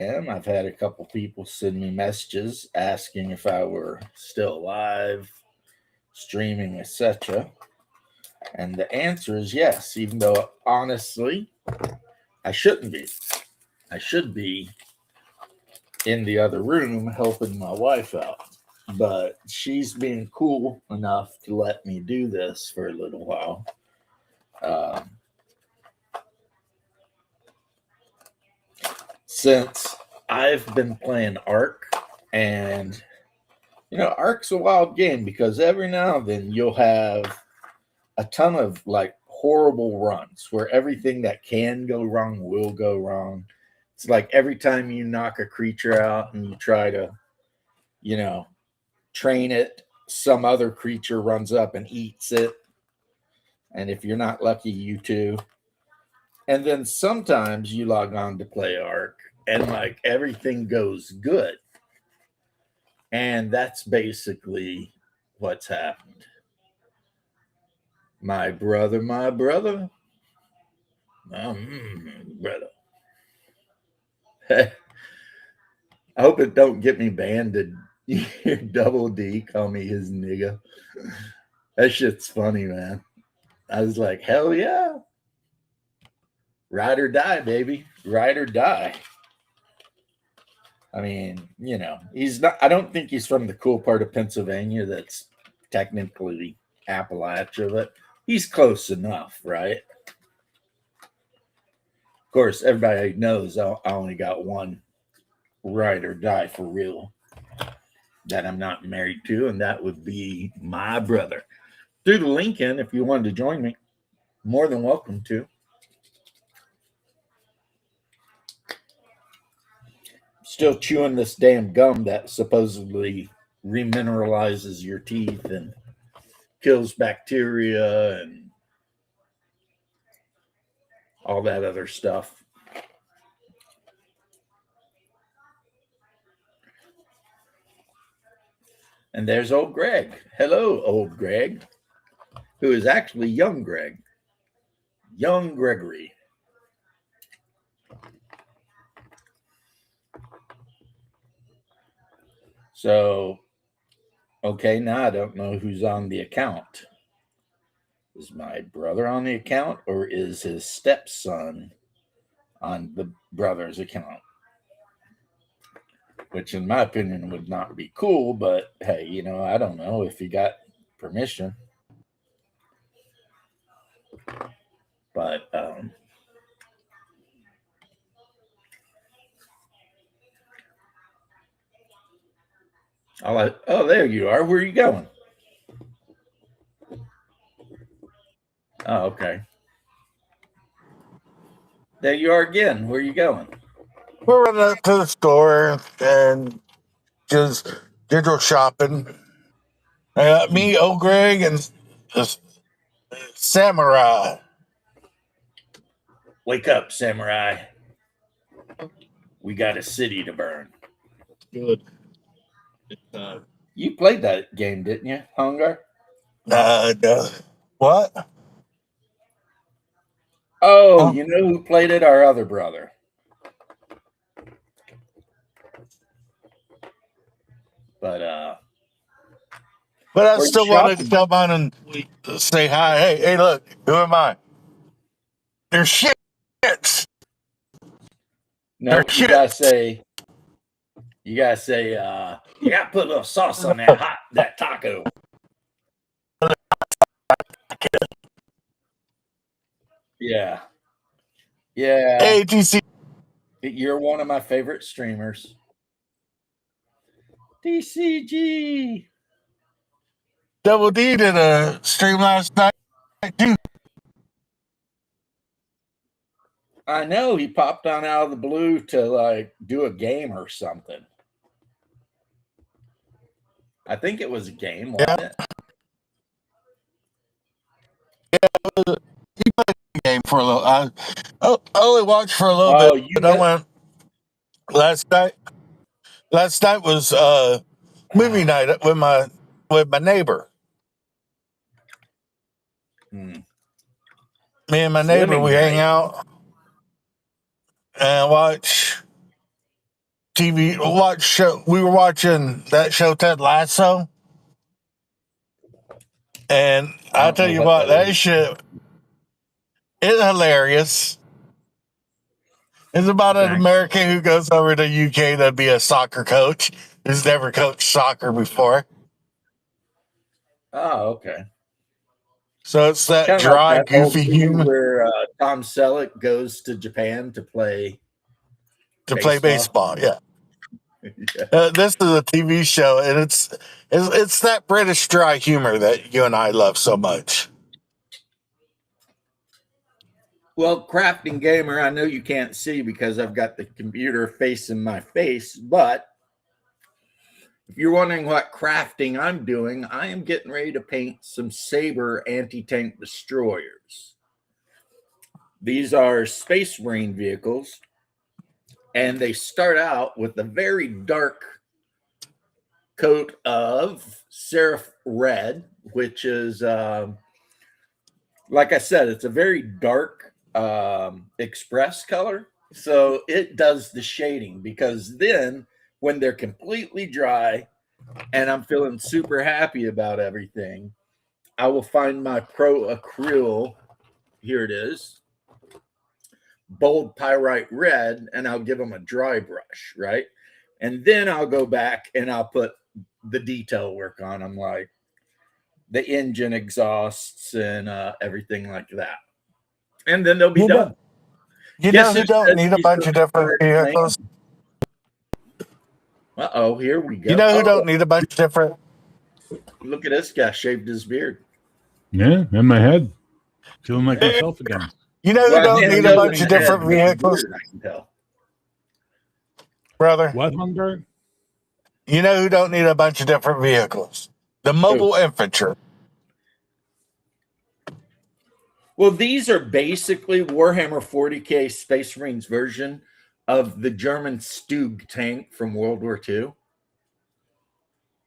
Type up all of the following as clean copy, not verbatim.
I've had a couple people send me messages asking if I were still alive, streaming, etc. And the answer is yes, even though honestly, I shouldn't be. I should be in the other room helping my wife out. But she's being cool enough to let me do this for a little while. Um, since I've been playing Ark, and Ark's a wild game because every now and then you'll have a ton of like horrible runs where everything that can go wrong will go wrong. It's like every time you knock a creature out and you try to, you know, train it, some other creature runs up and eats it. And if you're not lucky, you too. And then sometimes you log on to play Ark and like everything goes good. And that's basically what's happened. My brother, brother. I hope it don't get me banned to hear Double D call me his nigga. That shit's funny, man. I was like, hell yeah. Ride or die, baby. Ride or die. I mean, he's not, I don't think he's from the cool part of Pennsylvania that's technically Appalachia, but he's close enough, right? Of course, everybody knows I only got one ride or die for real that I'm not married to, and that would be my brother. Through the link in, if you wanted to join me, more than welcome to. Still chewing this damn gum that supposedly remineralizes your teeth and kills bacteria and all that other stuff. And there's old Greg. Hello, old Greg, who is actually young Greg. Young Gregory. So, okay, now I don't know who's on the account. Is my brother on the account or is his stepson on the brother's account? Which, in my opinion, would not be cool, but hey, I don't know if he got permission. But, oh, there you are. Where are you going? Oh, okay. There you are again. Where are you going? We're running up to the store and just digital shopping. Me, old Greg, and Samurai. Wake up, samurai. We got a city to burn. Good. You played that game, didn't you, Hunger? No. What? Oh, Huh? you know who played it? Our other brother. But But I where you still want to shopping? come on and say hi. Hey, look, who am I? They're shits. They're No, you shit. gotta say, you gotta put a little sauce on that taco. Yeah, yeah. ATC. You're one of my favorite streamers. DCG. Double D did a stream last night too. I know he popped on out of the blue to like do a game or something. I think it was a game, wasn't it? He played the game for a little. I only watched for a little bit, Oh, you but I met. went last night. Last night was movie night with my neighbor. Hmm. Me and my neighbor, Swimming we hang night. out and watch TV watch show. We were watching that show, Ted Lasso, and I'll tell you what, that shit is hilarious. It's about an American who goes over to UK to be a soccer coach who's never coached soccer before. Oh, okay. So it's that Kind of dry, like that old goofy movie humor where Tom Selleck goes to Japan to play play baseball. Yeah. Yeah. This is a TV show, and it's that British dry humor that you and I love so much. Well, Crafting Gamer, I know you can't see because I've got the computer facing my face, but if you're wondering what crafting I'm doing, I am getting ready to paint some Saber anti-tank destroyers. These are Space Marine vehicles, and they start out with a very dark coat of Seraph Red, which is, like I said, it's a very dark express color. So it does the shading, because then when they're completely dry and I'm feeling super happy about everything, I will find my Pro Acryl. Here it is. Bold pyrite red, and I'll give them a dry brush, right? And then I'll go back and I'll put the detail work on them, like the engine exhausts and everything like that. And then they'll be done. You know who don't need a bunch of different vehicles? Uh-oh, here we go. You know who don't need a bunch of different? Look at this guy, shaved his beard. Yeah, in my head. Feeling like myself again. You know who don't need a bunch of different vehicles? I can tell. Brother. What, Hunger? You know who don't need a bunch of different vehicles? The mobile infantry. Well, these are basically Warhammer 40K Space Marines version of the German Stug tank from World War II.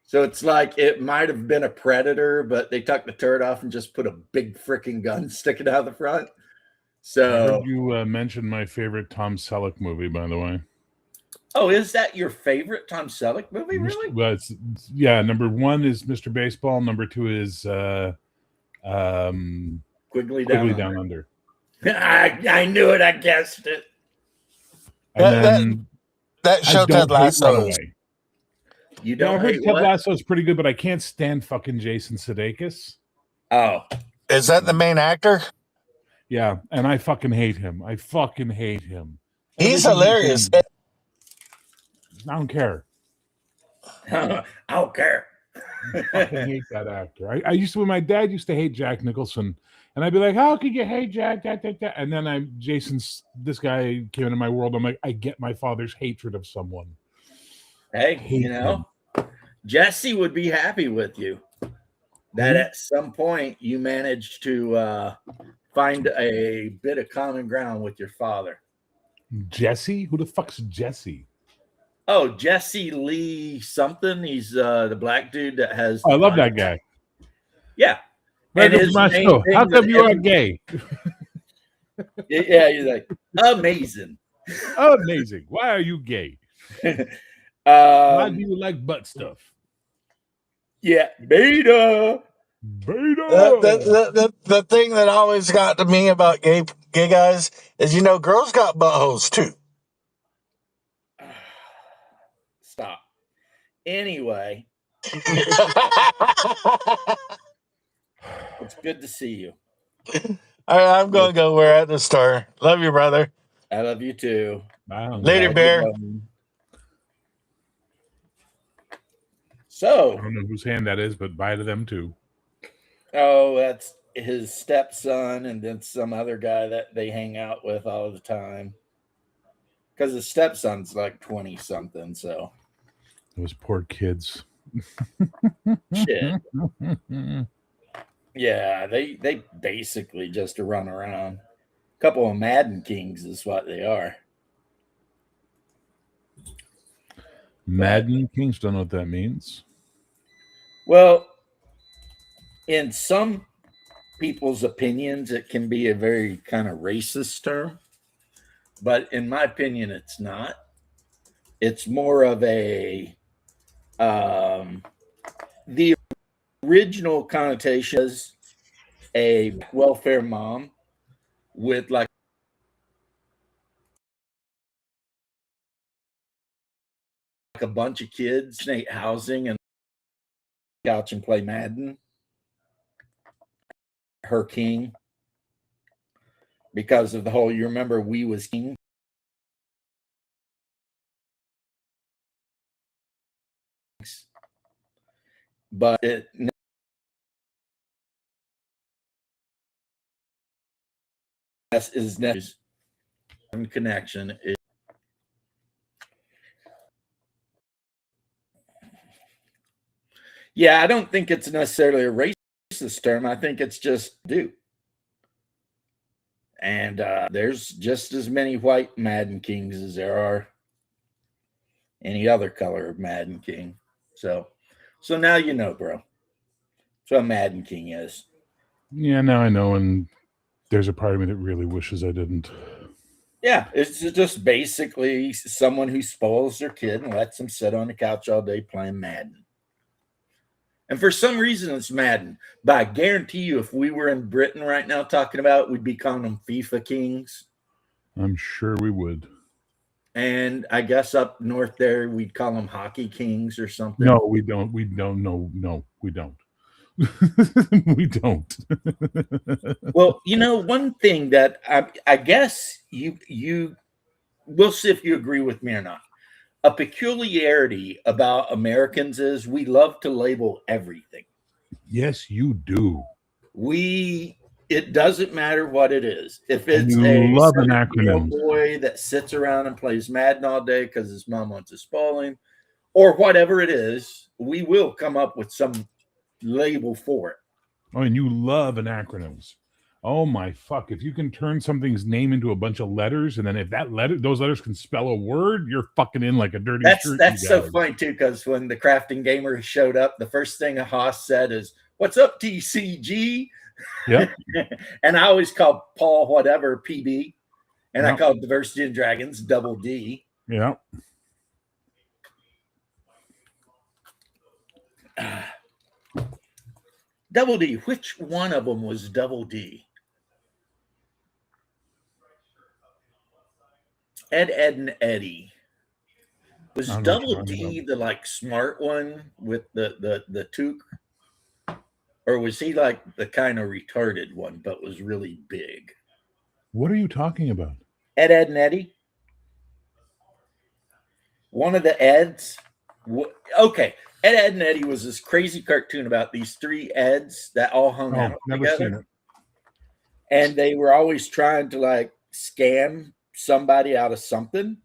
So it's like it might have been a Predator, but they took the turret off and just put a big freaking gun sticking out of the front. So I heard you mention my favorite Tom Selleck movie, by the way. Oh, is that your favorite Tom Selleck movie, really? Well, yeah, number one is Mr. Baseball. Number two is Quigley Down Under. I knew it. I guessed it. And then that show Ted Lasso. You don't I heard hate Ted what? Lasso is pretty good, but I can't stand fucking Jason Sudeikis. Oh. Is that the main actor? Yeah, and I fucking hate him. I fucking hate him. He's hilarious. I don't care. I don't care. I fucking hate that actor. I used to, when my dad used to hate Jack Nicholson, and I'd be like, "How could you hate Jack?" And then this guy came into my world. I'm like, I get my father's hatred of someone. Hey, Jesse would be happy with you that at some point you managed to find a bit of common ground with your father. Jesse? Who the fuck's Jesse? Oh, Jesse Lee something. He's the black dude that has. I love that guy. Yeah. And his my show. How come you are gay? Yeah, you're like, amazing. Amazing. Why are you gay? Why do you like butt stuff? Yeah, beta. The thing that always got to me about gay guys is, girls got buttholes too. Stop. Anyway, it's good to see you. All right, I'm going to go. We're at the store. Love you, brother. I love you too. Later, Bear. So, I don't know whose hand that is, but bye to them too. Oh, that's his stepson, and then some other guy that they hang out with all the time. Because his stepson's like 20 something. So those poor kids. Shit. Yeah, they basically just run around. A couple of Madden Kings is what they are. Madden Kings, don't know what that means. Well, in some people's opinions, it can be a very kind of racist term. But in my opinion, it's not. It's more of a the original connotation is a welfare mom with like a bunch of kids, Nate housing and couch and play Madden. Her king, because of the whole. You remember We Was King. But it is next connection. Yeah, I don't think it's necessarily a racist term. I think it's just do. And there's just as many white Madden Kings as there are any other color of Madden King. So now you know, bro. That's what Madden King is. Yeah, now I know, and there's a part of me that really wishes I didn't. Yeah, it's just basically someone who spoils their kid and lets them sit on the couch all day playing Madden. And for some reason, it's Madden. But I guarantee you, if we were in Britain right now talking about it, we'd be calling them FIFA Kings. I'm sure we would. And I guess up north there, we'd call them Hockey Kings or something. No, we don't. We don't. No, we don't. We don't. Well, one thing that I guess you we'll see if you agree with me or not. A peculiarity about Americans is we love to label everything. Yes, you do. It doesn't matter what it is. If it's love an acronym boy that sits around and plays Madden all day because his mom wants to spoil him, or whatever it is, we will come up with some label for it. Oh, and you love acronyms. Oh my fuck! If you can turn something's name into a bunch of letters, and then if those letters can spell a word, you're fucking in like a dirty shirt. That's so funny too, because when the Crafting Gamer showed up, the first thing Haas said is, "What's up, TCG?" Yep. And I always called Paul whatever PB, and I called Diversity and Dragons Double D. Yeah. Double D. Which one of them was Double D? Ed, and Eddie. Was Double D the like smart one with the toque? Or was he like the kind of retarded one, but was really big? What are you talking about? Ed, and Eddie? One of the Eds? Okay. Ed, and Eddie was this crazy cartoon about these three Eds that all hung out together. Seen it. And they were always trying to like scam somebody out of something.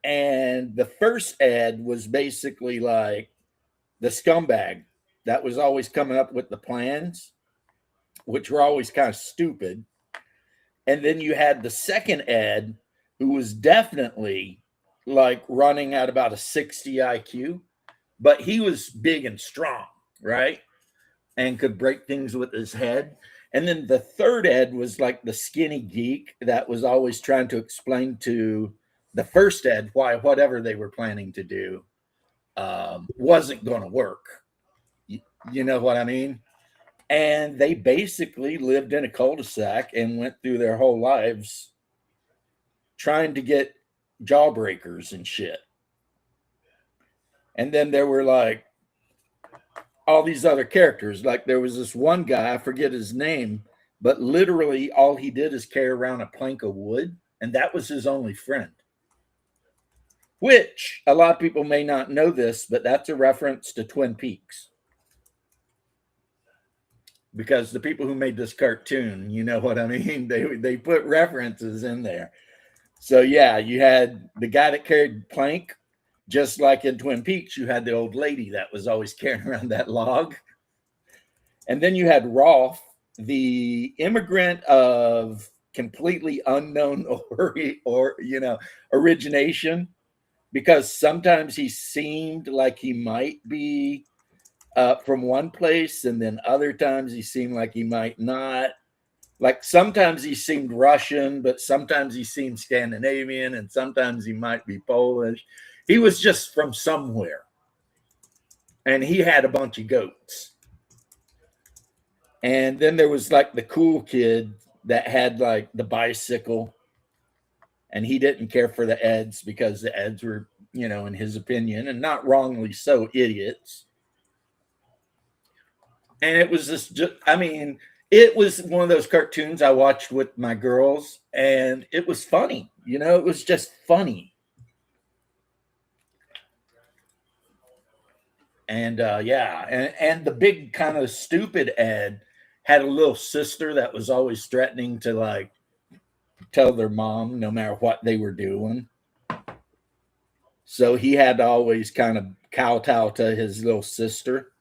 And the first Ed was basically like the scumbag that was always coming up with the plans, which were always kind of stupid. And then you had the second Ed, who was definitely like running at about a 60 IQ, but he was big and strong, right? And could break things with his head. And then the third Ed was like the skinny geek that was always trying to explain to the first Ed why whatever they were planning to do wasn't going to work. You know what I mean? And they basically lived in a cul-de-sac and went through their whole lives trying to get jawbreakers and shit. And then there were like all these other characters. Like there was this one guy, I forget his name, but literally all he did is carry around a plank of wood, and that was his only friend. Which a lot of people may not know this, but that's a reference to Twin Peaks. Because the people who made this cartoon, you know what I mean? They put references in there. So yeah, you had the guy that carried plank, just like in Twin Peaks, you had the old lady that was always carrying around that log. And then you had Rolf, the immigrant of completely unknown or origination, because sometimes he seemed like he might be from one place, and then other times he seemed like he might not. Like sometimes he seemed Russian, but sometimes he seemed Scandinavian, and sometimes he might be Polish. He was just from somewhere, and he had a bunch of goats. And then there was like the cool kid that had like the bicycle, and he didn't care for the Eds because the Eds were, in his opinion, and not wrongly so, idiots. And it was it was one of those cartoons I watched with my girls, and it was funny. It was just funny. And and the big kind of stupid Ed had a little sister that was always threatening to like tell their mom no matter what they were doing. So he had to always kind of kowtow to his little sister.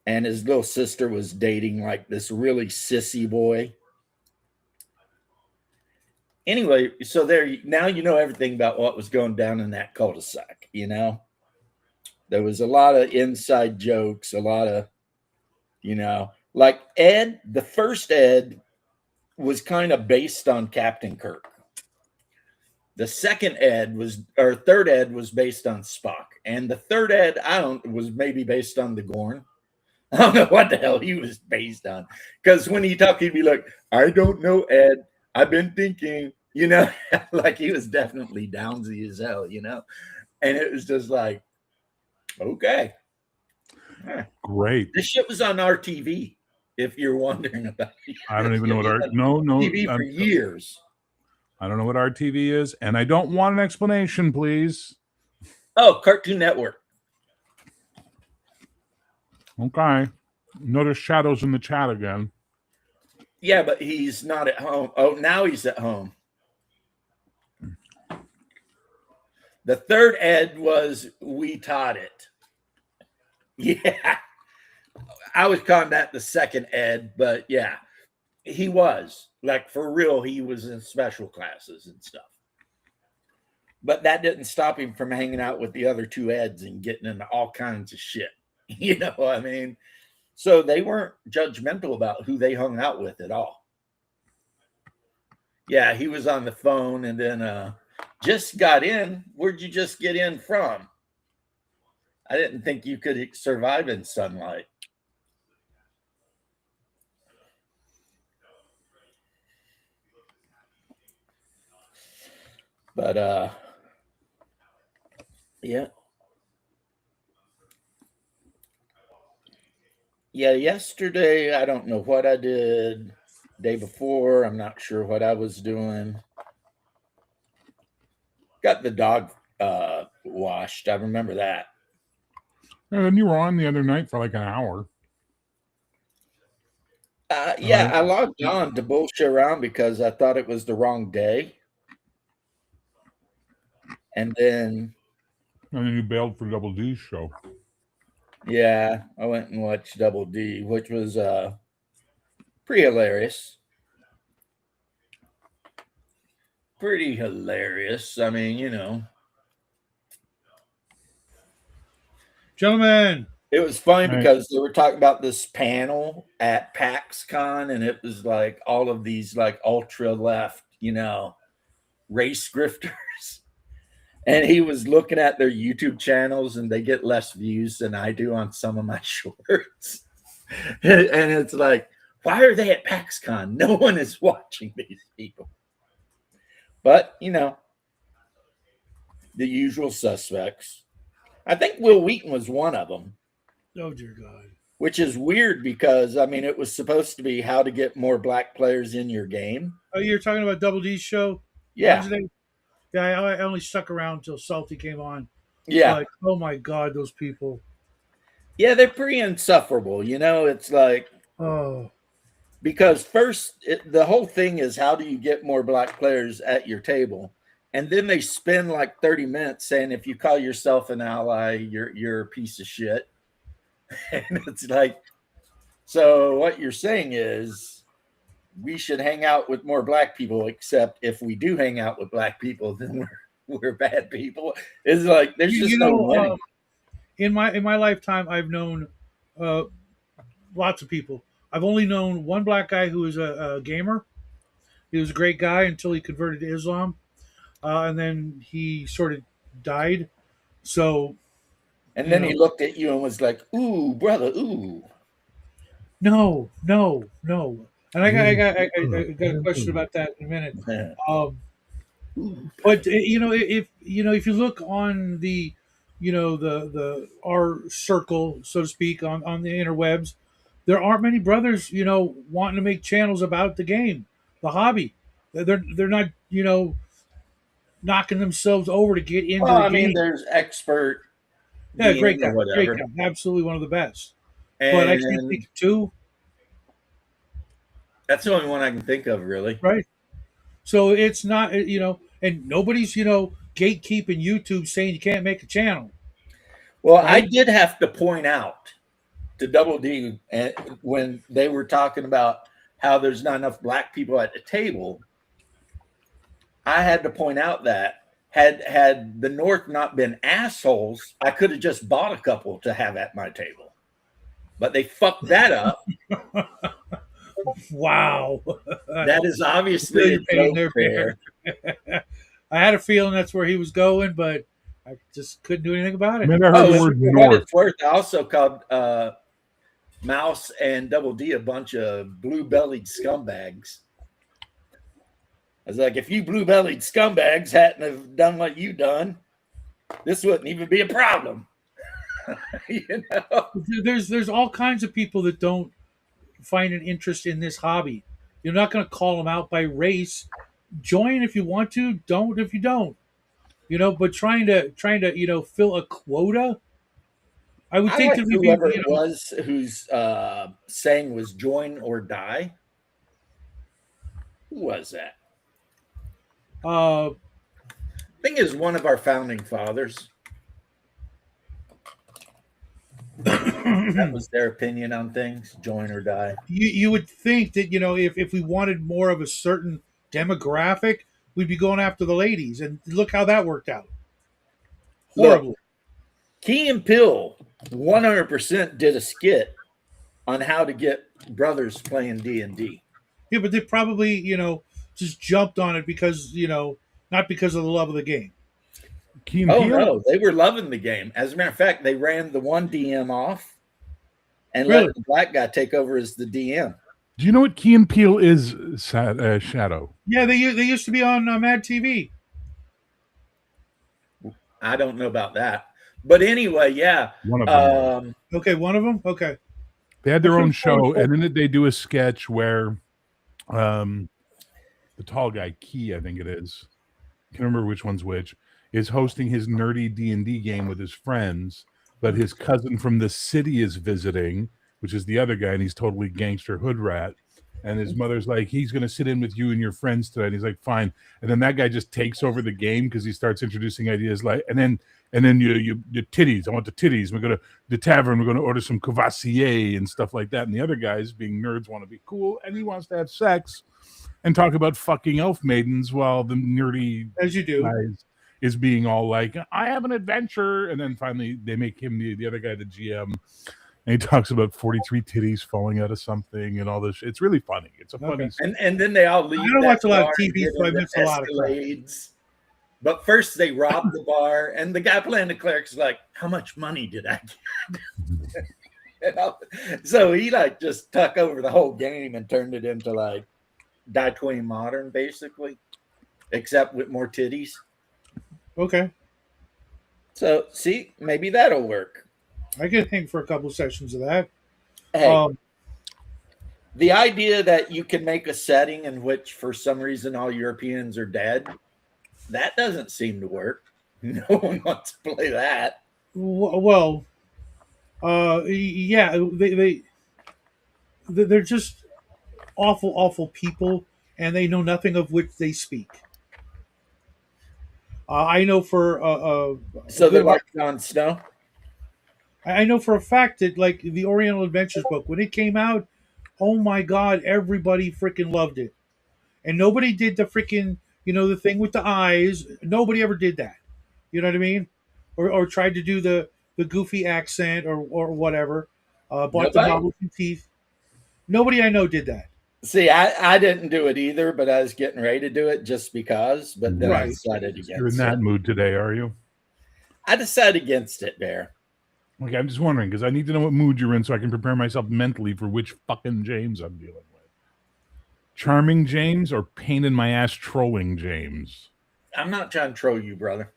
And his little sister was dating like this really sissy boy. Anyway, so now you know everything about what was going down in that cul-de-sac, There was a lot of inside jokes, a lot of, like Ed, the first Ed was kind of based on Captain Kirk. The second Ed third Ed was based on Spock. And the third Ed, was maybe based on the Gorn. I don't know what the hell he was based on. Because when he talked, he'd be like, I don't know, Ed. I've been thinking, like he was definitely downsy as hell, And it was just like, okay. Great. This shit was on RTV, if you're wondering about it. I don't even know what no TV for years. I don't know what RTV is, and I don't want an explanation, please. Oh, Cartoon Network. Okay. Notice Shadows in the chat again. Yeah, but he's not at home. Oh, now he's at home. The third Ed was We Taught It. Yeah. I was calling that the second Ed, but yeah, he was. Like, for real, he was in special classes and stuff. But that didn't stop him from hanging out with the other two Eds and getting into all kinds of shit. You know what I mean? So they weren't judgmental about who they hung out with at all. Yeah, he was on the phone and then just got in. Where'd you just get in from? I didn't think you could survive in sunlight. But yeah. Yeah, yesterday I don't know what I did. Day before, I'm not sure what I was doing. Got the dog washed. I remember that. And you were on the other night for like an hour. Yeah, I logged on to bullshit around because I thought it was the wrong day. And then you bailed for Double D's show. Yeah, I went and watched Double D, which was pretty hilarious. Pretty hilarious. I mean, Gentlemen. It was funny because they were talking about this panel at PAXCon, and it was like all of these like ultra left, race grifters. And he was looking at their YouTube channels, and they get less views than I do on some of my shorts. And it's like, why are they at PAXCon? No one is watching these people. But, the usual suspects. I think Will Wheaton was one of them. Oh, dear God. Which is weird because, it was supposed to be how to get more black players in your game. Oh, you're talking about Double D's show? Yeah. Wednesday? Yeah, I only stuck around until Salty came on. Yeah. Like, oh, my God, those people. Yeah, they're pretty insufferable. It's like, oh, because first, the whole thing is how do you get more black players at your table? And then they spend like 30 minutes saying, if you call yourself an ally, you're a piece of shit. And it's like, so what you're saying is we should hang out with more black people, except if we do hang out with black people, then we're bad people. It's like, there's just no winning. In my lifetime, I've known lots of people I've only known one black guy who was a gamer. He was a great guy until he converted to Islam, and then he sort of died. So And you then he know, looked at you and was like, "Ooh, brother, ooh." no, no, no. And I got a question about that in a minute. Um, Ooh. but if you look on the the our circle, so to speak, on the interwebs, there aren't many brothers wanting to make channels about the game, the hobby. They're not knocking themselves over to get into Well, the I mean, game. there's expert Yeah, great DM guy, or great whatever, guy, absolutely one of the best. But I can't think and of two, that's the only one I can think of, really. right? So it's not and nobody's gatekeeping YouTube saying you can't make a channel, Well, I right? did have to point out to Double D when they were talking about how there's not enough black people at the table. I had to point out that had the North not been assholes, I could have just bought a couple to have at my table. But they fucked that up. Wow. That is I feel obviously a your pain joke there, there. Bear. I had a feeling that's where he was going, but I just couldn't do anything about it. Man, I heard Oh, the and word for what North. it's worth, I also called Mouse and Double D a bunch of blue-bellied scumbags. I was like, if you blue-bellied scumbags hadn't have done what you done, this wouldn't even be a problem. You know? There's all kinds of people that don't find an interest in this hobby. You're not going to call them out by race. Join if you want to. Don't if you don't. But trying to fill a quota. I would I think like that we'd be whoever it was whose saying was join or die. Who was that? uh, I think it was one of our founding fathers. That was their opinion on things, join or die. you would think that if we wanted more of a certain demographic, we'd be going after the ladies, and look how that worked out Look, horribly. Key and Pill 100% did a skit on how to get brothers playing D&D. Yeah, but they probably just jumped on it because not because of the love of the game. Key and Oh Peele? no, they were loving the game. As a matter of fact, they ran the one DM off and Really? let the black guy take over as the DM. Do you know what Key and Peele is, Shadow? Yeah, they used to be on Mad TV. I don't know about that. But anyway, yeah. One of them. Okay, one of them. Okay, They had their That's own what show, I'm and in it they do a sketch where the tall guy, Key, I think it is, can't remember which one's which, is hosting his nerdy D&D game with his friends, but his cousin from the city is visiting, which is the other guy, and he's totally gangster hood rat. And his mother's like, he's going to sit in with you and your friends tonight. And he's like, fine. And then that guy just takes over the game because he starts introducing ideas like, and then you the titties. I want the titties. We're going to the tavern. We're going to order some Courvoisier and stuff like that. And the other guys, being nerds, want to be cool, and he wants to have sex and talk about fucking elf maidens while the nerdy as you do. guys is being all like, I have an adventure. And then finally they make him the other guy, the GM. And he talks about 43 titties falling out of something and all this. It's really funny. It's a funny. Okay. And then they all leave. I don't that watch a lot of bar and TV, get so I into miss a lot of crap. Escalades. But first they rob the bar, and the guy playing the cleric's like, how much money did I get? So he like just took over the whole game and turned it into like Die Tween Modern, basically, except with more titties. Okay, So see, maybe that'll work. I could hang for a couple sessions of that. Hey, the idea that you can make a setting in which for some reason all Europeans are dead, that doesn't seem to work. No one wants to play that. Well, yeah, they're just awful people, and they know nothing of which they speak. I know for So they're like Jon Snow. I know for a fact that like the Oriental Adventures book, when it came out, oh my god, everybody freaking loved it, and nobody did the freaking the thing with the eyes. Nobody ever did that. You know what I mean? Or tried to do the goofy accent or whatever. Bought the Nobody? novelty teeth. Nobody I know did that. See, I didn't do it either, but I was getting ready to do it just because. But then I Right. decided You're in against that it. mood today, are you? I decided against it, Bear. Okay, I'm just wondering because I need to know what mood you're in so I can prepare myself mentally for which fucking James I'm dealing with. Charming James or pain in my ass trolling James? I'm not trying to troll you, brother.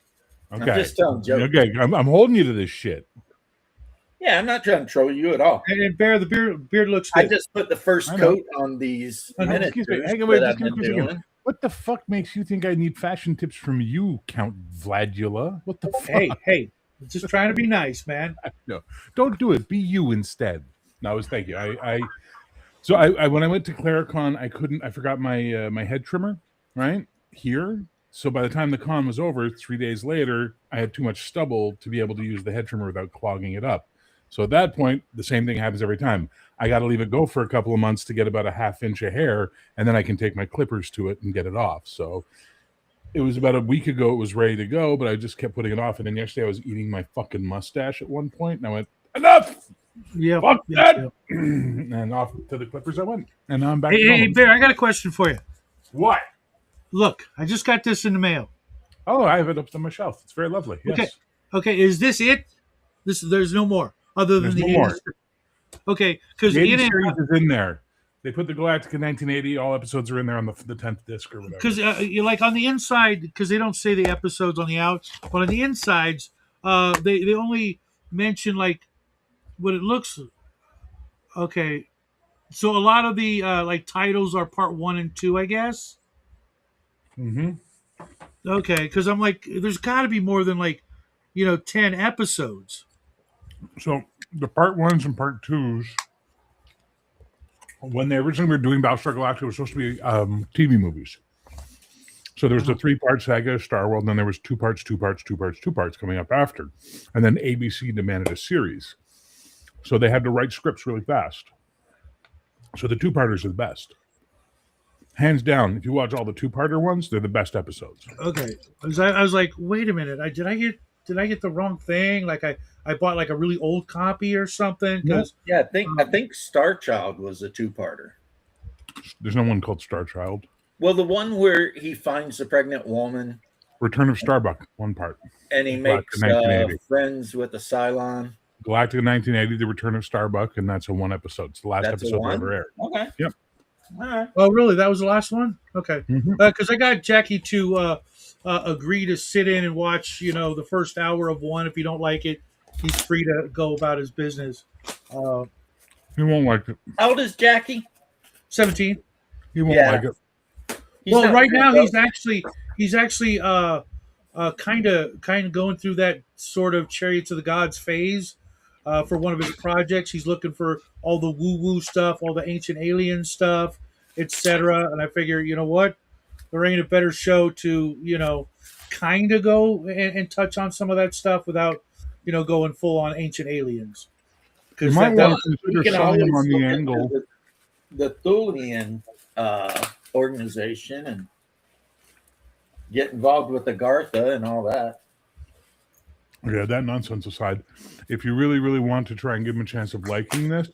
Okay. I'm just telling jokes. Okay, I'm holding you to this shit. Yeah, I'm not trying to troll you at all. And Bear, the beard looks I good. just put the first I know. coat on these I know. Excuse me. miniatures Hang on, wait, that just I've give me a been quick second. doing. What the fuck makes you think I need fashion tips from you, Count Vladula? What the fuck? Hey, just trying to be nice, man. No, don't do it. Be you instead. No, thank you. So I when I went to Claricon, I forgot my my head trimmer right here. So by the time the con was over, 3 days later, I had too much stubble to be able to use the head trimmer without clogging it up. So at that point, the same thing happens every time. I got to leave it go for a couple of months to get about a half inch of hair, and then I can take my clippers to it and get it off. So it was about a week ago. It was ready to go, but I just kept putting it off. And then yesterday, I was eating my fucking mustache at one point, and I went, "Enough! Yeah. Fuck that!" And off to the clippers I went, and now I'm back. Hey, Bear, I got a question for you. What? Look, I just got this in the mail. Oh, I have it up on my shelf. It's very lovely. Yes. Okay, is this it? There's no more other than There's the no more. 80s. Okay, because The 80 in it, series is in there. They put the Galactica 1980. All episodes are in there on the 10th disc or whatever. because you like on the inside, because they don't say the episodes on the outs, but on the insides, they only mention like what it looks. Okay, so a lot of the like titles are part 1 and 2, I guess. Mm-hmm. Okay, because I'm like, there's got to be more than like, 10 episodes. So the part ones and part twos, when they originally were doing Battlestar Galactica, it was supposed to be TV movies. So there was the 3-part saga of Star World, and then there was 2 parts coming up after. And then ABC demanded a series. So they had to write scripts really fast. So the 2-parters are the best. Hands down, if you watch all the 2-parter ones, they're the best episodes. Okay, I was like, wait a minute, did I get the wrong thing? Like I bought like a really old copy or something? Because Yeah, I think Star Child was a 2-parter. There's no one called Star Child. Well, the one where he finds the pregnant woman Return of Starbuck, 1 part. and he Galactica makes 1980. friends with the Cylon. Galactica 1980, The Return of Starbuck, and that's a 1 episode. It's the last That's a episode one? ever aired. Okay. Yep. All right. oh really, that was the last one? Okay, Mhm. because I got Jackie to agree to sit in and watch the first hour of one. If you don't like it, he's free to go about his business. He won't like it. How old is Jackie? 17. He won't Yeah. like it. He's Well, not right very now well. he's actually kind of going through that sort of Chariots of the Gods phase for one of his projects. He's looking for all the woo-woo stuff, all the ancient alien stuff, etc. And I figure, you know what, there ain't a better show to kind of go and touch on some of that stuff without going full on ancient aliens. You Because might that, want to We consider can selling them always on the look angle. into the Thulian organization and get involved with the Gartha and all that. Yeah, that nonsense aside, if you really, really want to try and give him a chance of liking this,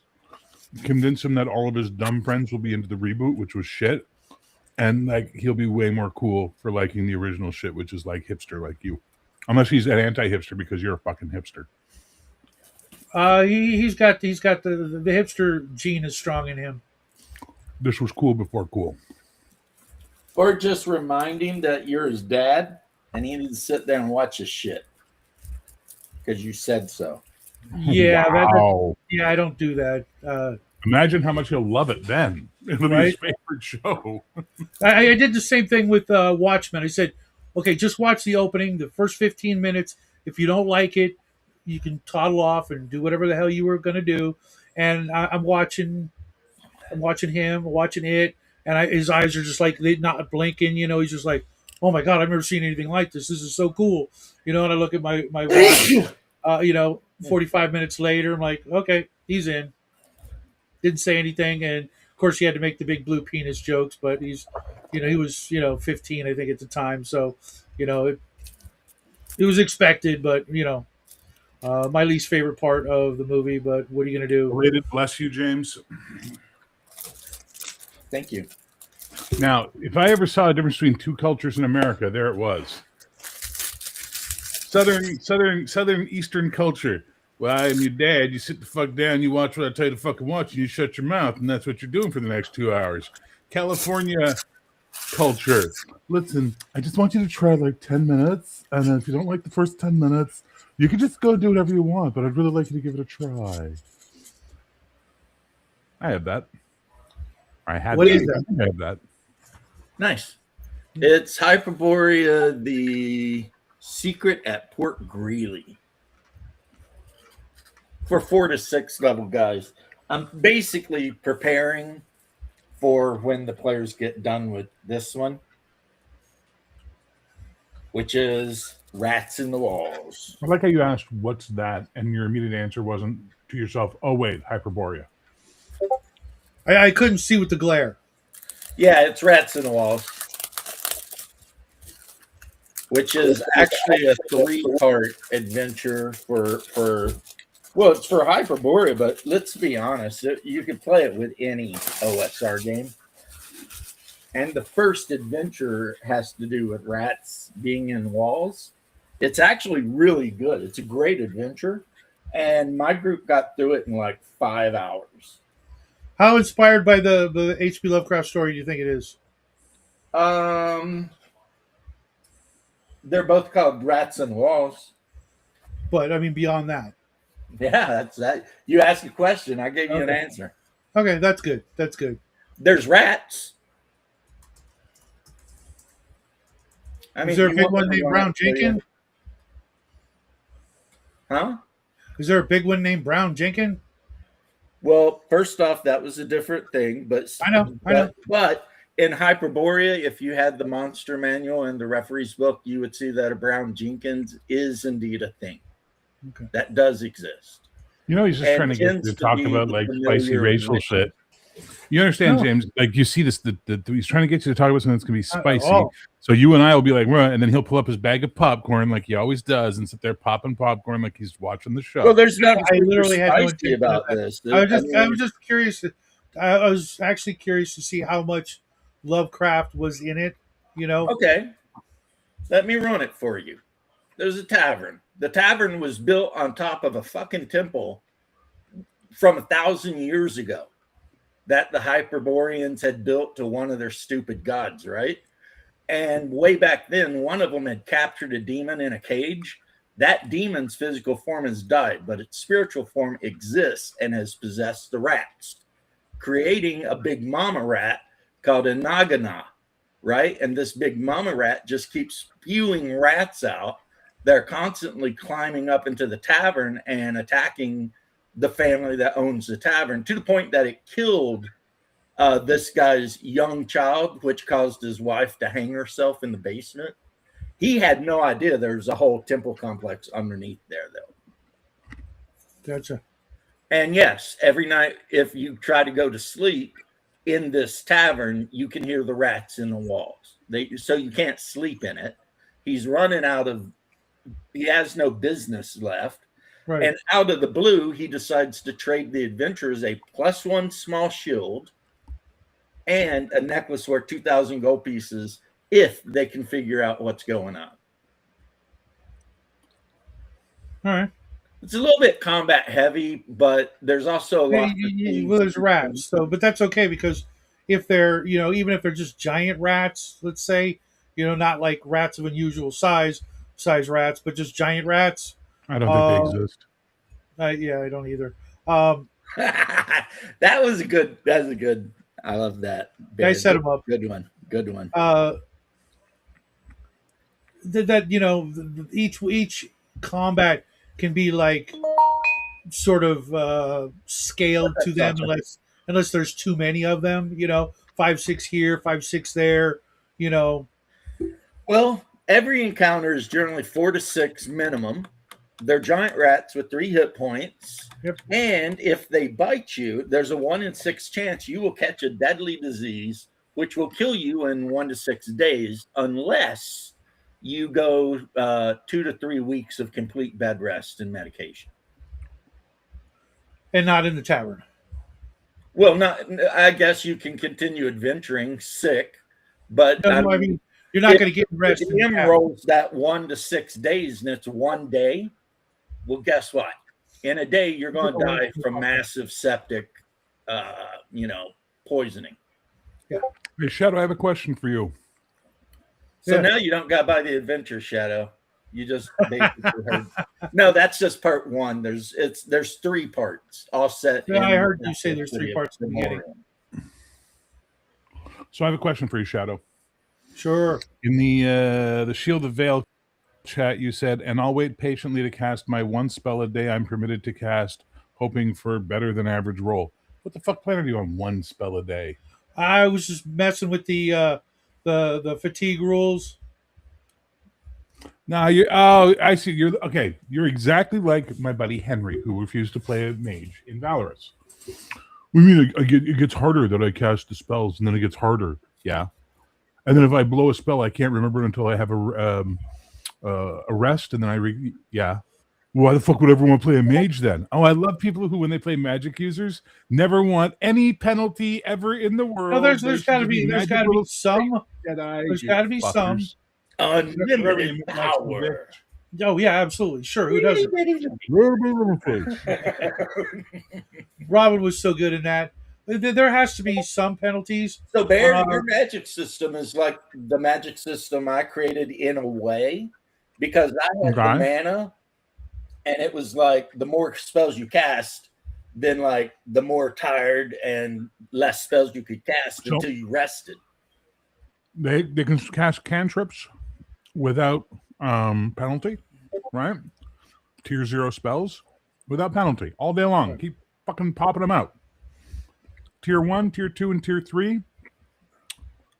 convince him that all of his dumb friends will be into the reboot, which was shit, and like he'll be way more cool for liking the original shit, which is like hipster like you. Unless he's an anti-hipster because you're a fucking hipster. he's got the hipster gene is strong in him. This was cool before cool. Or just remind him that you're his dad and he needs to sit there and watch his shit because you said so. Yeah, Wow. I don't do that. Imagine how much he'll love it then. It'll be his favorite show. I did the same thing with Watchmen. I said, okay, just watch the opening, the first 15 minutes. If you don't like it, you can toddle off and do whatever the hell you were going to do. And I'm watching him, watching it, and his eyes are just like they're not blinking. He's just like, oh my god, I've never seen anything like this. This is so cool. And I look at my watch. 45 minutes later, I'm like, okay, he's in. Didn't say anything, and of course he had to make the big blue penis jokes, but he was 15, I think, at the time, so it was expected, but my least favorite part of the movie. But what are you gonna do? Related, bless you, James. Thank you. Now, if I ever saw a difference between two cultures in America, there it was. Southern Eastern culture. Well, I'm your dad. You sit the fuck down. You watch what I tell you to fucking watch, and you shut your mouth, and that's what you're doing for the next 2 hours. California culture. Listen, I just want you to try like 10 minutes, and then if you don't like the first 10 minutes, you can just go do whatever you want, but I'd really like you to give it a try. I have that. I had What that. is that? I have that. Nice. It's Hyperborea, the secret at Port Greeley. For 4 to 6 level guys. I'm basically preparing for when the players get done with this one, which is Rats in the Walls. I like how you asked, what's that? And your immediate answer wasn't to yourself, oh, wait, Hyperborea. I couldn't see with the glare. Yeah, it's Rats in the Walls, which is actually a 3-part adventure for well, it's for Hyperborea, but let's be honest, you could play it with any OSR game. And the first adventure has to do with rats being in walls. It's actually really good. It's a great adventure. And my group got through it in like 5 hours. How inspired by the H.P. Lovecraft story do you think it is? They're both called Rats and Walls. But I mean, beyond that. Yeah, that's that. You asked a question, I gave you an answer. Okay, that's good. That's good. There's rats. I mean, Is there a you big want one them to named run Brown it for you. Jenkins? Huh? Is there a big one named Brown Jenkins? Well, first off, that was a different thing, but I know. But in Hyperborea, if you had the monster manual and the referee's book, you would see that a Brown Jenkins is indeed a thing. Okay. That does exist. You know, he's just And trying to get you tends to to talk be about like familiar spicy racial with- shit. You understand, No. James? Like you see this, he's trying to get you to talk about something that's going to be spicy. Oh. So you and I will be like, "Well," and then he'll pull up his bag of popcorn like he always does and sit there popping popcorn like he's watching the show. Well, there's nothing I literally had no spicy intention about of that. this. I was just curious. I was actually curious to see how much Lovecraft was in it. You know, Okay, let me run it for you. There's a tavern. The tavern was built on top of a fucking temple from 1,000 years ago that the Hyperboreans had built to one of their stupid gods, right? And way back then, one of them had captured a demon in a cage. That demon's physical form has died, but its spiritual form exists and has possessed the rats, creating a big mama rat called a Nagana, right? And this big mama rat just keeps spewing rats out. They're constantly climbing up into the tavern and attacking the family that owns the tavern, to the point that it killed this guy's young child, which caused his wife to hang herself in the basement. He had no idea there was a whole temple complex underneath there, though. gotcha. And yes, every night, if you try to go to sleep in this tavern, you can hear the rats in the walls. So you can't sleep in it. He's running out of, he has no business left. Right. And out of the blue, he decides to trade the adventurers a +1 small shield and a necklace worth 2,000 gold pieces if they can figure out what's going on. All right. It's a little bit combat heavy, but there's also a lot. Well, there's rats, so but that's okay because if they're even if they're just giant rats, let's say not like rats of unusual size rats, but just giant rats. I don't think they exist. Yeah, I don't either. That was a good. That's a good. I love that. I set them up. Good one. Good one. Each combat can be like sort of scaled to them unless there's too many of them. 5, 6 here, 5, 6 there. Well, every encounter is generally 4 to 6 minimum. They're giant rats with 3 hit points. Yep. And if they bite you, there's a 1 in 6 chance you will catch a deadly disease, which will kill you in 1 to 6 days, unless you go 2 to 3 weeks of complete bed rest and medication. And not in the tavern. Well, not. I guess you can continue adventuring sick, but No, I mean, you're not going to get rest. if the DM rolls that 1 to 6 days and it's one day, well, guess what? In a day, you're going to die from massive septic, poisoning. Yeah. Hey, Shadow, I have a question for you. So now you don't got by the adventure, Shadow. You just basically heard. No, that's just part 1. There's 3 parts all set. Yeah, I heard you say there's 3 parts in the beginning. So I have a question for you, Shadow. Sure. In the Shield of Veil chat, you said, and I'll wait patiently to cast my 1 spell a day I'm permitted to cast, hoping for better than average roll. What the fuck planet are you on 1 spell a day? I was just messing with the fatigue rules. No, I see. You're exactly like my buddy Henry, who refused to play a mage in Valorous. We mean it gets harder that I cast the spells, and then it gets harder. Yeah, and then if I blow a spell, I can't remember it until I have a rest, and then yeah. Why the fuck would everyone play a mage then? Oh, I love people who, when they play magic users, never want any penalty ever in the world. No, there's got to be some. There's got to be some. Unlimited power. Oh yeah, absolutely. Sure, who doesn't? Robin was so good in that. There has to be some penalties. So, Bear, your magic system is like the magic system I created in a way, because I had the mana, and it was like the more spells you cast, then like the more tired and less spells you could cast until you rested. They can cast cantrips without penalty, right? Tier 0 spells without penalty all day long. Keep fucking popping them out. Tier 1, Tier 2, and Tier 3,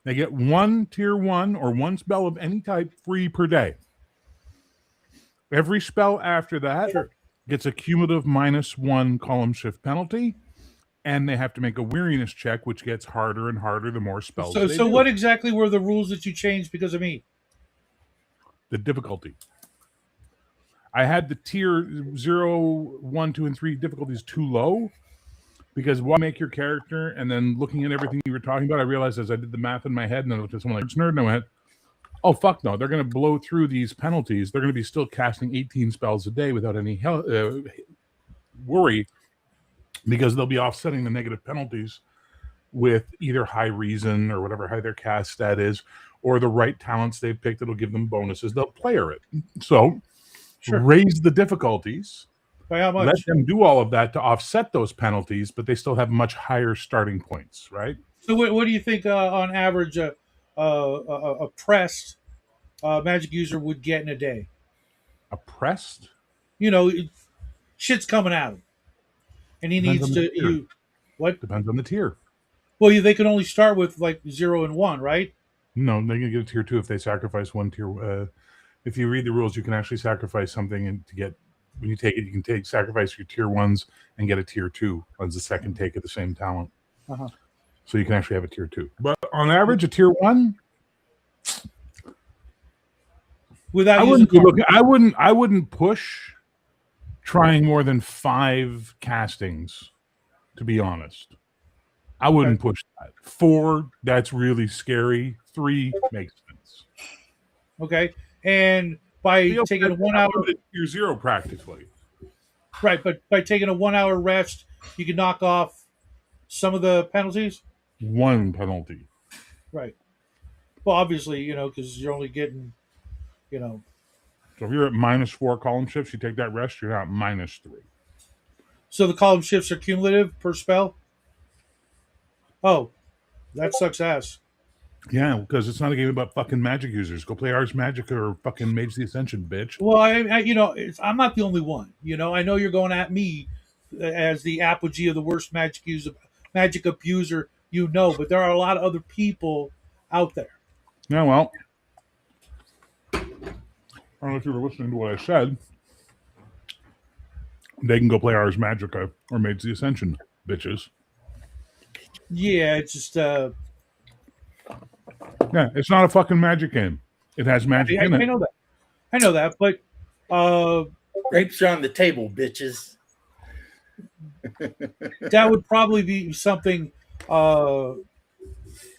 they get 1 Tier 1 or 1 spell of any type free per day. Every spell after that gets a cumulative -1 column shift penalty, and they have to make a weariness check, which gets harder and harder the more spells they do. What exactly were the rules that you changed because of me? The difficulty. I had the tier 0, 1, 2, and 3 difficulties too low, because while make your character, and then looking at everything you were talking about, I realized as I did the math in my head, and I looked at someone like Nerd, and I went, oh, fuck no, they're going to blow through these penalties. They're going to be still casting 18 spells a day without any worry, because they'll be offsetting the negative penalties with either high reason or whatever high their cast stat is, or the right talents they've picked that'll give them bonuses. They'll player it. So raise the difficulties. By how much? Let them do all of that to offset those penalties, but they still have much higher starting points, right? So what do you think on average a pressed magic user would get in a day? A pressed? Shit's coming at him. And he needs to... What? Depends on the tier. Well, they can only start with like 0 and 1, right? No, they can get a tier 2 if they sacrifice 1 tier. If you read the rules, you can actually sacrifice something, and to get, when you take it, you can sacrifice your tier 1s and get a tier 2 as the second take of the same talent. Uh-huh. So you can actually have a tier 2. But on average, a tier 1, I wouldn't push trying more than 5 castings, to be honest. I wouldn't push that. 4, that's really scary. 3 makes sense. Okay. And by taking a 1 hour... Tier 0 practically. Right, but by taking a 1 hour rest, you can knock off some of the penalties? 1 penalty. Right. Well, obviously, because you're only getting, So if you're at -4 column shifts, you take that rest, you're at -3. So the column shifts are cumulative per spell? Oh, that sucks ass. Yeah, because it's not a game about fucking magic users. Go play Ars Magica or fucking Mage the Ascension, bitch. Well, I'm not the only one. I know you're going at me as the apogee of the worst magic abuser, but there are a lot of other people out there. Yeah, well, I don't know if you were listening to what I said. They can go play Ars Magica or Mage the Ascension, bitches. Yeah, it's just... Yeah, it's not a fucking magic game. It has magic in it. I know that, but... grapes are on the table, bitches. That would probably be something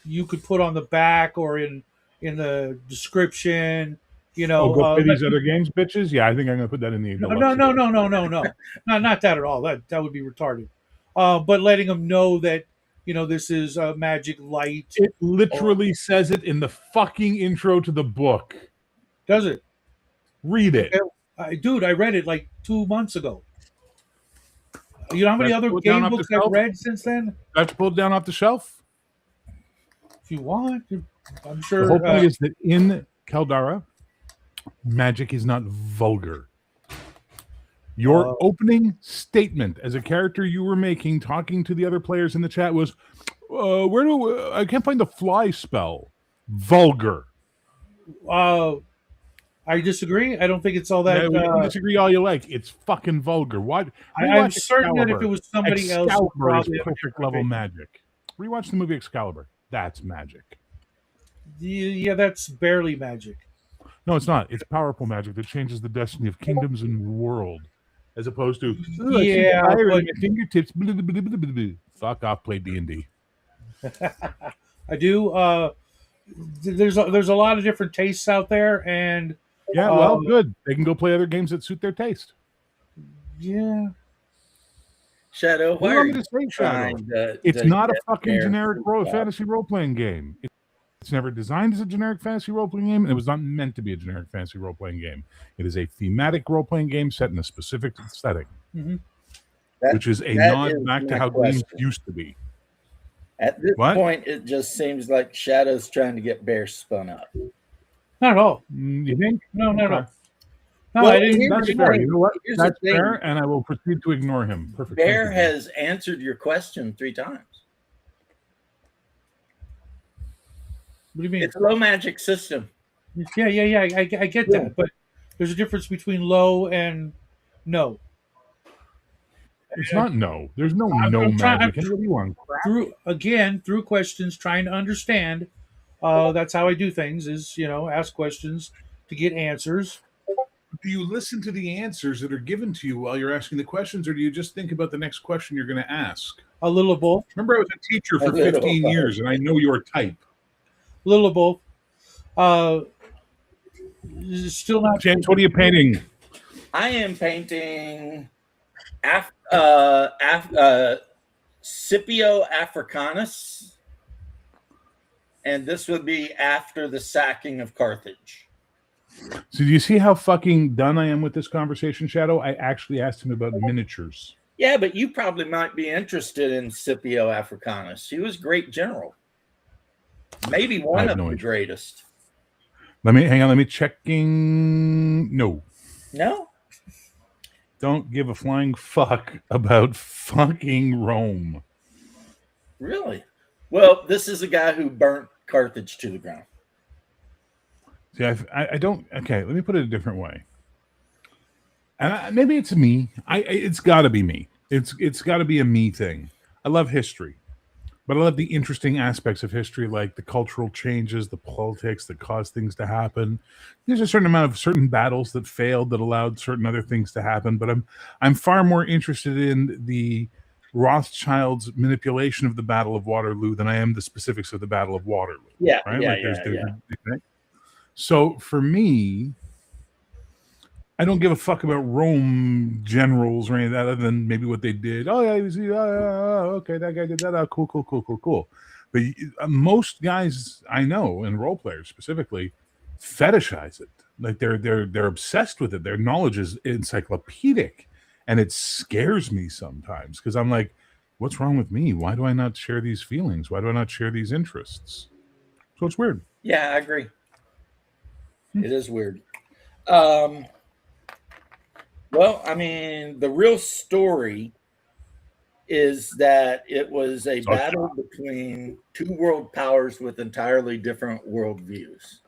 you could put on the back or in the description. You Oh, know, go play these other games, bitches. Yeah, I think I'm gonna put that in the no, deluxe. no, not that at all. That would be retarded. But letting them know that this is Magic Light. It literally says it in the fucking intro to the book. Does it? Read it. Dude, I read it like 2 months ago. You know how many That's other pulled down game off the books I've shelf? read since then? That's pulled down off the shelf. If you want, I'm The sure. whole point is that in Caldara, magic is not vulgar. Your opening statement as a character you were making, talking to the other players in the chat, was, I can't find the fly spell. Vulgar. I disagree. I don't think it's all that. Yeah, we can disagree all you like. It's fucking vulgar. Why? I'm certain that if it was somebody else, would Excalibur is probably have a perfect different level opinion. magic. Rewatch the movie Excalibur. That's magic. Yeah, that's barely magic. No, it's not. It's powerful magic that changes the destiny of kingdoms and world, as opposed to Yeah, I see fire but- in your fingertips. Blah, blah, blah, blah, blah, blah. Fuck off. Play D&D. I do. There's a lot of different tastes out there, and Yeah, well, good. They can go play other games that suit their taste. yeah, Shadow, What why do you are want me you to say, Shadow? trying to? It's to not a get fucking there? generic fantasy role-playing game. It's never designed as a generic fantasy role-playing game, and it was not meant to be a generic fantasy role-playing game. It is a thematic role-playing game set in a specific setting, which is a that nod is back to my how games question. used to be. At this What? point, it just seems like Shadow's trying to get Bear spun up. not at all. You think? No, no, no. Okay. No, Well, I didn't. here's That's the fair. thing. You know what? Here's the That's thing. fair, and I will proceed to ignore him. Perfect. Bear Thank you. has answered your question 3 times. What do you mean? It's a low magic system. Yeah. I get that, but there's a difference between low and no. It's not no. There's no I'm trying- magic. What do you want? Through questions, trying to understand. That's how I do things. Is ask questions to get answers. Do you listen to the answers that are given to you while you're asking the questions, or do you just think about the next question you're going to ask? A little of both. Remember, I was a teacher for A little 15 of years, and I know your type. A little of both. Still not. James, what are you painting? I am painting Scipio Africanus, and this would be after the sacking of Carthage. So do you see how fucking done I am with this conversation, Shadow? I actually asked him about miniatures. Yeah, but you probably might be interested in Scipio Africanus. He was a great general. Maybe one of the greatest. Let me checking. No. No? Don't give a flying fuck about fucking Rome. Really? Well, this is a guy who burnt Carthage to the ground. See, I don't. Okay, let me put it a different way. And maybe it's me. It's got to be me. It's got to be a me thing. I love history, but I love the interesting aspects of history, like the cultural changes, the politics that cause things to happen. There's a certain amount of certain battles that failed that allowed certain other things to happen. But I'm far more interested in the Rothschild's manipulation of the Battle of Waterloo than I am the specifics of the Battle of Waterloo. Yeah, right? yeah, Right? So for me, I don't give a fuck about Rome generals or any of that, other than maybe what they did. Oh yeah, okay, that guy did that. Oh, cool. But most guys I know, and role players specifically, fetishize it. Like they're obsessed with it. Their knowledge is encyclopedic, and it scares me sometimes because I'm like, what's wrong with me? Why do I not share these feelings? Why do I not share these interests? So it's weird. Yeah, I agree. It is weird. Well, I mean, the real story is that it was a battle between 2 world powers with entirely different worldviews.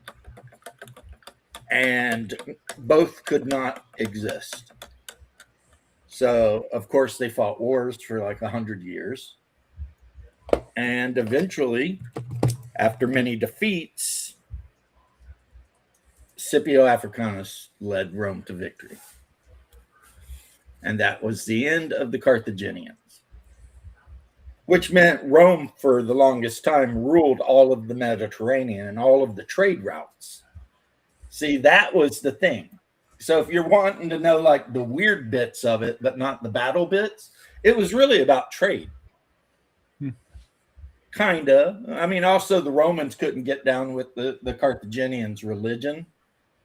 And both could not exist. So, of course, they fought wars for like 100 years. And eventually, after many defeats, Scipio Africanus led Rome to victory. And that was the end of the Carthaginians, which meant Rome, for the longest time, ruled all of the Mediterranean and all of the trade routes. See, that was the thing. So if you're wanting to know like the weird bits of it, but not the battle bits, it was really about trade. Kinda. I mean, also the Romans couldn't get down with the Carthaginians' religion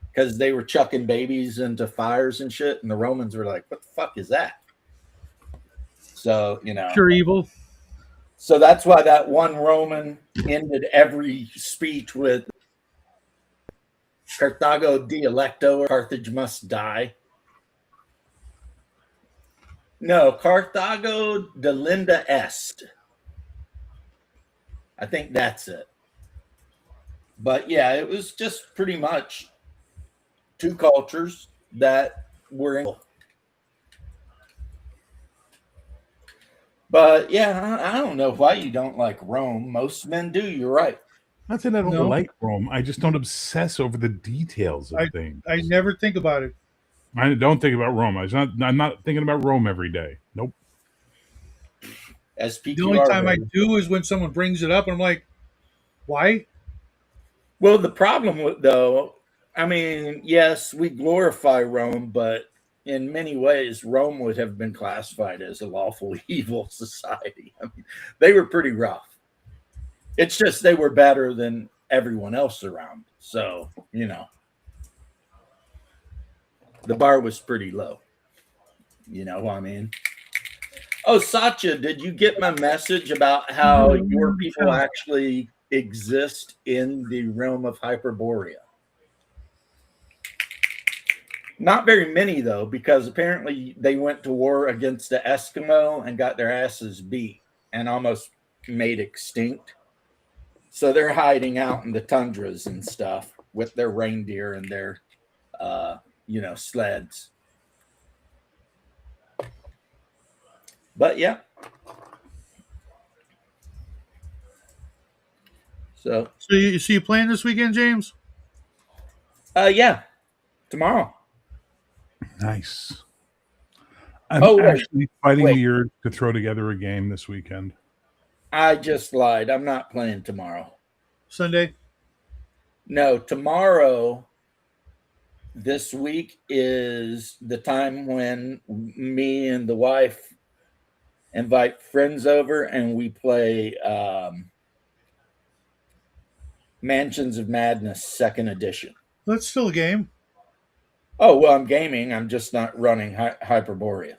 because they were chucking babies into fires and shit, and the Romans were like, "What the fuck is that?" So Pure evil. So that's why that one Roman ended every speech with "Carthago delecto," or "Carthage must die." No, "Carthago delinda est." I think that's it. But yeah, it was just pretty much two cultures that were in. But yeah, I don't know why you don't like Rome. Most men do. You're right. Not saying I don't No. like Rome. I just don't obsess over the details of things. I never think about it. I don't think about Rome. I'm not thinking about Rome every day. Nope. SPQR. The only time I do is when someone brings it up, and I'm like, why? Well, the problem with though, I mean, yes, we glorify Rome, but in many ways, Rome would have been classified as a lawful evil society. I mean, they were pretty rough. It's just they were better than everyone else around. So, the bar was pretty low. You know what I mean? Oh, Satya, did you get my message about how your people actually exist in the realm of Hyperborea? Not very many, though, because apparently they went to war against the Eskimo and got their asses beat and almost made extinct. So they're hiding out in the tundras and stuff with their reindeer and their, sleds. But yeah. So you playing this weekend, James? Yeah, tomorrow. Nice. I'm wait, actually fighting the urge to throw together a game this weekend. I just lied. I'm not playing tomorrow. Sunday? No, tomorrow. This week is the time when me and the wife invite friends over and we play Mansions of Madness 2nd edition. That's still a game. Oh, well, I'm gaming. I'm just not running Hyperborea.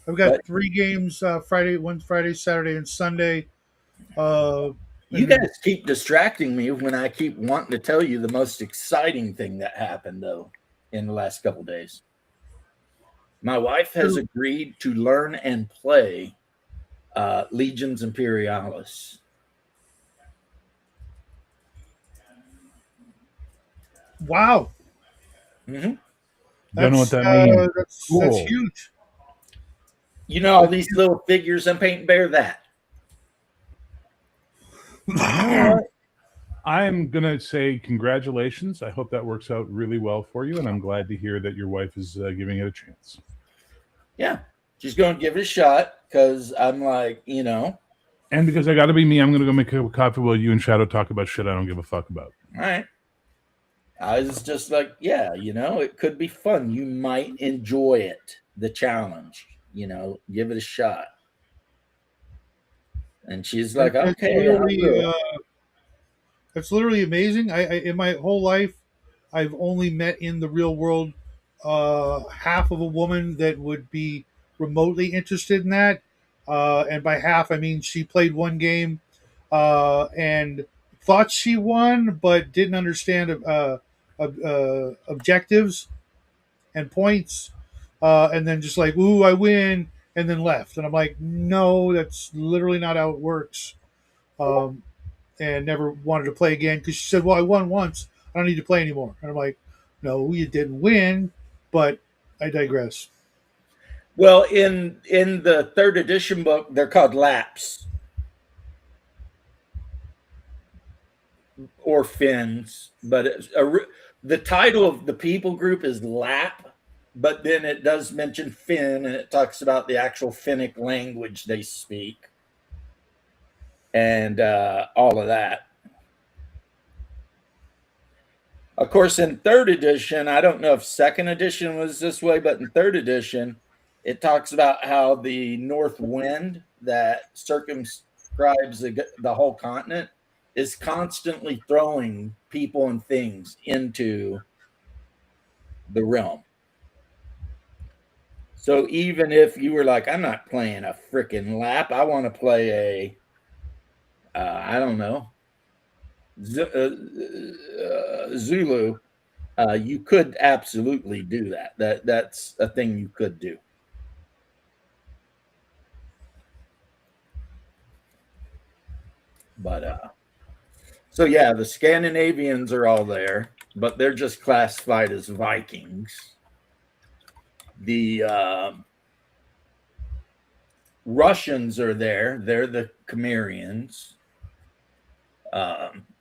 I've got 3 games, Friday, Saturday, and Sunday. You guys keep distracting me when I keep wanting to tell you the most exciting thing that happened, though, in the last couple of days. My wife has agreed to learn and play Legions Imperialis. Wow. Mm-hmm. Don't know what that means. That's huge. You know all these little figures I'm painting? Bear that. I'm going to say congratulations. I hope that works out really well for you, and I'm glad to hear that your wife is giving it a chance. Yeah, she's going to give it a shot because I'm like, And because I got to be me, I'm going to go make a coffee while you and Shadow talk about shit I don't give a fuck about. All right. I was just like, yeah, it could be fun. You might enjoy it, the challenge, give it a shot. And she's like, okay. That's literally amazing. I in my whole life, I've only met in the real world half of a woman that would be remotely interested in that. And by half, I mean she played one game and thought she won, but didn't understand objectives and points. And then just like, ooh, I win, and then left. And I'm like, no, that's literally not how it works. And never wanted to play again because she said, well, I won once. I don't need to play anymore. And I'm like, no, you didn't win, but I digress. Well, in the 3rd edition book, they're called laps or fins, but the title of the people group is lap, but then it does mention Finn, and it talks about the actual Finnic language they speak, and all of that. Of course, in third edition, I don't know if second edition was this way, but in third edition, it talks about how the north wind that circumscribes the whole continent is constantly throwing people and things into the realm. So even if you were like, I'm not playing a freaking lap, I want to play I don't know, Zulu, you could absolutely do that. That's a thing you could do. But so yeah, the Scandinavians are all there, but they're just classified as Vikings. The Russians are there. They're the Cimmerians.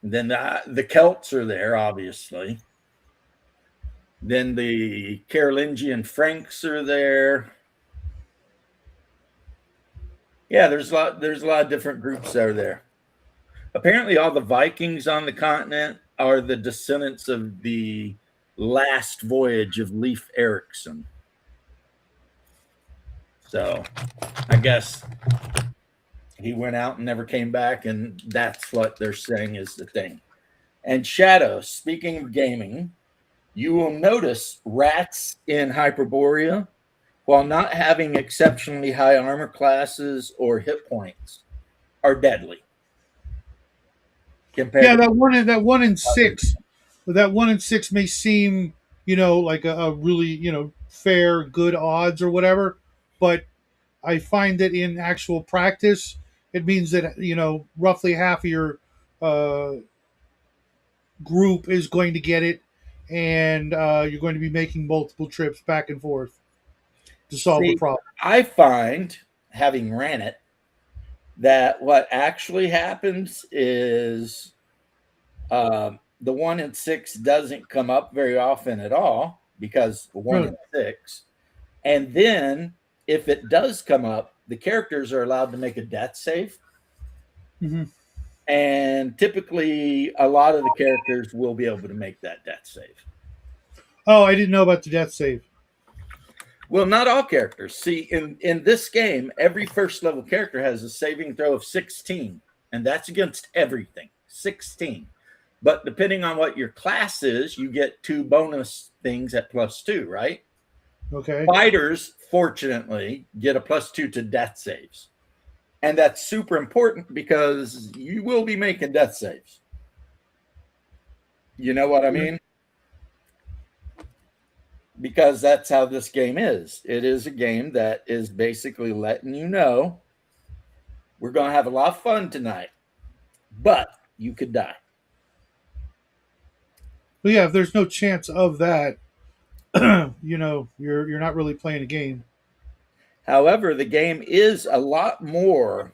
Then the Celts are there, obviously. Then the Carolingian Franks are there. Yeah, there's a lot of different groups that are there. Apparently, all the Vikings on the continent are the descendants of the last voyage of Leif Erikson. So, I guess he went out and never came back, and that's what they're saying is the thing. And Shadow, speaking of gaming, you will notice rats in Hyperborea, while not having exceptionally high armor classes or hit points, are deadly. Yeah, that one in six, that 1 in 6 may seem, like a really, fair, good odds or whatever, but I find that in actual practice, it means that roughly half of your group is going to get it, and you're going to be making multiple trips back and forth to solve the problem. I find, having ran it, that what actually happens is the 1 in 6 doesn't come up very often at all, because 1 in 6. And then if it does come up, the characters are allowed to make a death save. Mm-hmm. And typically a lot of the characters will be able to make that death save. Oh, I didn't know about the death save. Well, not all characters. See, in this game, every first level character has a saving throw of 16, and that's against everything. 16. But depending on what your class is, you get 2 bonus things at +2, right? Okay. Fighters, fortunately, get a +2 to death saves. And that's super important because you will be making death saves. You know what I mean? Because that's how this game is. It is a game that is basically letting you know we're going to have a lot of fun tonight, but you could die. Well, yeah, if there's no chance of that, you're not really playing a game. However, the game is a lot more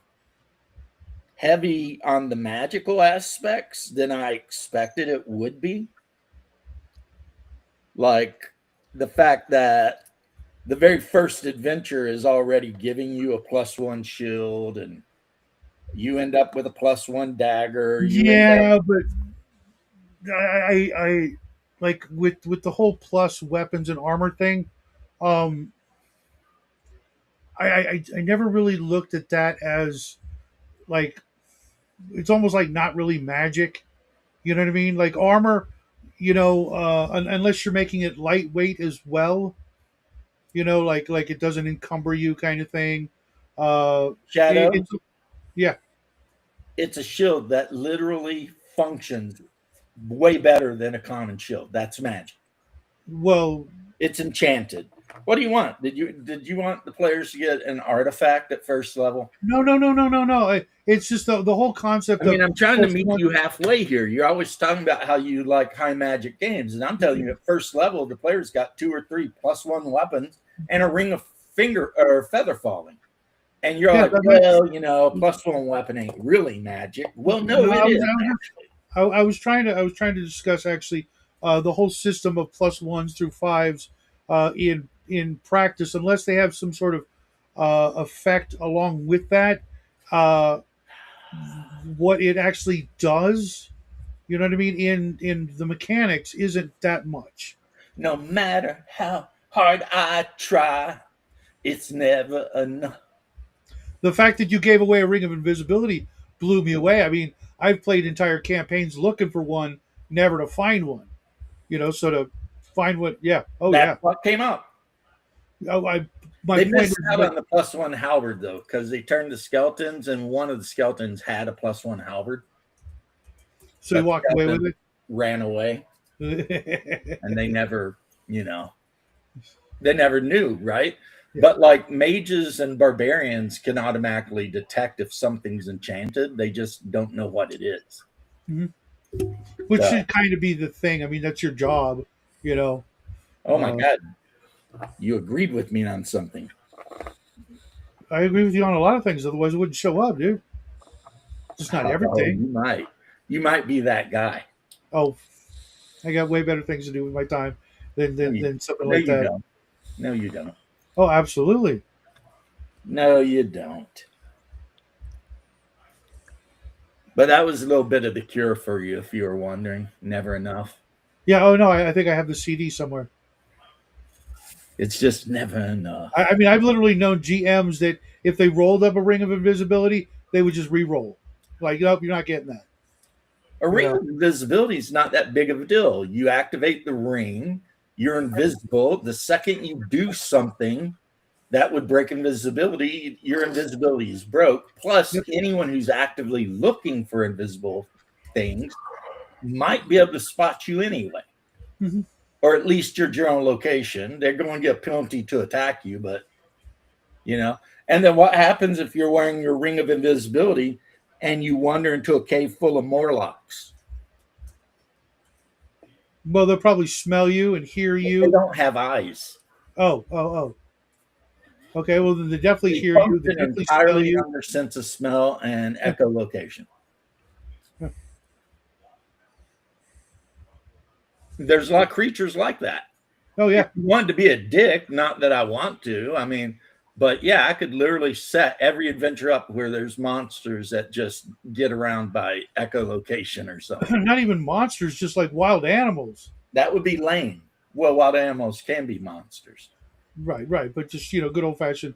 heavy on the magical aspects than I expected it would be. Like the fact that the very first adventure is already giving you a +1 shield, and you end up with a +1 dagger. But I like with the whole plus weapons and armor thing. I never really looked at that as like, it's almost like not really magic. You know what I mean? Like armor, unless you're making it lightweight as well. Like it doesn't encumber you, kind of thing. Shadow, yeah, it's a shield that literally functions way better than a common shield. That's magic. Well, it's enchanted. What do you want? Did you want the players to get an artifact at first level? No. It's just the whole concept. I mean, I'm trying to meet you halfway here. You're always talking about how you like high magic games, and I'm telling you, at first level, the players got 2 or 3 +1 weapons and a ring of finger or feather falling. And you're like, well, +1 weapon ain't really magic. Well, no, it is. I was trying to discuss actually the whole system of +1s through 5s in practice unless they have some sort of effect along with that. Uh, what it actually does, you know what I mean, in the mechanics isn't that much. No matter how hard I try, it's never enough. The fact that you gave away a ring of invisibility blew me away. I mean, I've played entire campaigns looking for one, never to find one. So to find what, yeah, oh That's yeah. what came up. Oh, my They point missed is, out on the +1 halberd though, because they turned the skeletons, and one of the skeletons had a +1 halberd. so you walked away with Ran away, it. and they never, they never knew, right? Yeah. But like mages and barbarians can automatically detect if something's enchanted. They just don't know what it is. Which should kind of be the thing. I mean, that's your job, Oh my God. You agreed with me on something. I agree with you on a lot of things. Otherwise, it wouldn't show up, dude. Just not everything. You might be that guy. Oh, I got way better things to do with my time than something like that. Don't. No, you don't. Oh, absolutely. No, you don't. But that was a little bit of the cure for you, if you were wondering. Never enough. Yeah. Oh no, I think I have the CD somewhere. It's just never enough. I mean, I've literally known GMs that if they rolled up a ring of invisibility, they would just re-roll. Like, nope, you're not getting that. A ring of invisibility is not that big of a deal. You activate the ring, you're invisible. The second you do something that would break invisibility, your invisibility is broke. Plus, anyone who's actively looking for invisible things might be able to spot you anyway. Mm-hmm. Or at least your general location. They're going to get a penalty to attack you, but And then what happens if you're wearing your ring of invisibility and you wander into a cave full of Morlocks? Well, they'll probably smell you and hear you. They don't have eyes. Oh. Okay, well, then they definitely hear you. They definitely smell you. On their sense of smell and echolocation. There's a lot of creatures like that. Oh, yeah. If you want to be a dick, not that I want to. I mean, but yeah, I could literally set every adventure up where there's monsters that just get around by echolocation or something. Not even monsters, just like wild animals. That would be lame. Well, wild animals can be monsters. Right. But just, good old fashioned,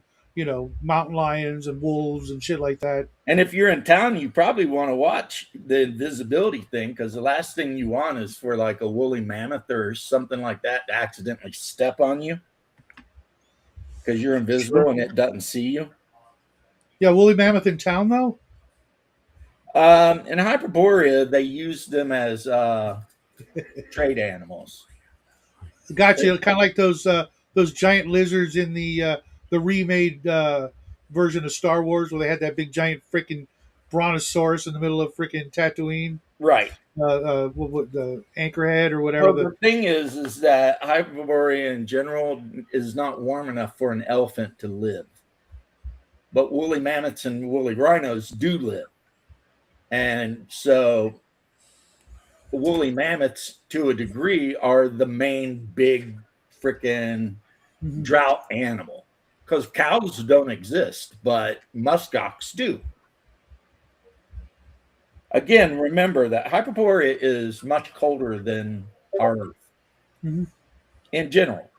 mountain lions and wolves and shit like that. And if you're in town, you probably want to watch the invisibility thing, because the last thing you want is for like a woolly mammoth or something like that to accidentally step on you because you're invisible and it doesn't see you. Yeah, woolly mammoth in town, though? In Hyperborea, they use them as trade animals. Gotcha. Kind of like those giant lizards in the remade version of Star Wars, where they had that big giant freaking brontosaurus in the middle of freaking Tatooine. Right. The Anchorhead or whatever. Well, the thing is that Hyperborea in general is not warm enough for an elephant to live. But woolly mammoths and woolly rhinos do live. And so woolly mammoths, to a degree, are the main big freaking drought animal. Because cows don't exist, but muskox do. Again, remember that Hyperborea is much colder than our Earth in general.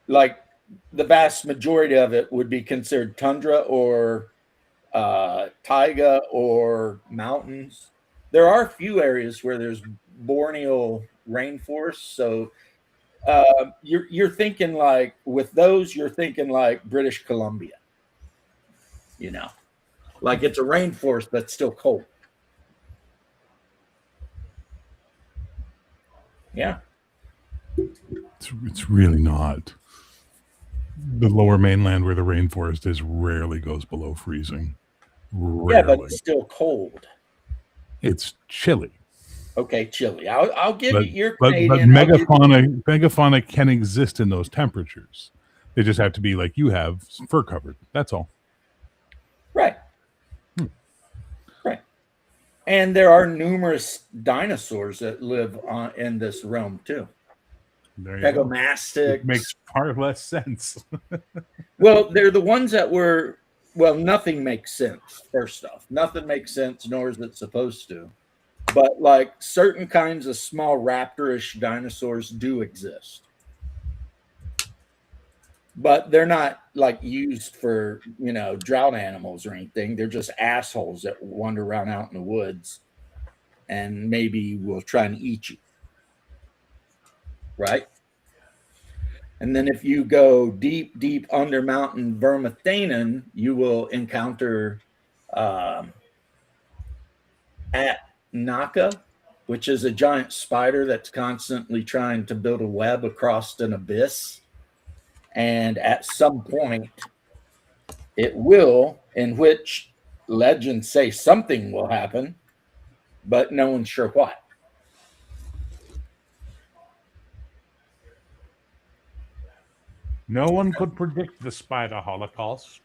Like the vast majority of it would be considered tundra or taiga or mountains. There are a few areas where there's Borneo rainforest. So you're thinking like with those, you're thinking like British Columbia. Like it's a rainforest that's still cold. Yeah. It's really not. The lower mainland where the rainforest is rarely goes below freezing. Rarely. Yeah, but it's still cold. It's chilly. Okay, chilly. I'll give you your but Canadian. Megafauna can exist in those temperatures. They just have to be like you have, fur covered. That's all. Right. Right. And there are numerous dinosaurs that live in this realm too. There you go. Pegomastics. It makes far less sense. Well, they're the ones that were. Well, nothing makes sense. First off, nothing makes sense, nor is it supposed to. But like certain kinds of small raptorish dinosaurs do exist, but they're not like used for drought animals or anything. They're just assholes that wander around out in the woods and maybe will try and eat you, right? And then if you go deep, deep under mountain vermithenen, you will encounter at Naka, which is a giant spider that's constantly trying to build a web across an abyss. And at some point, it will, in which legends say something will happen, but no one's sure what. No one could predict the spider holocaust.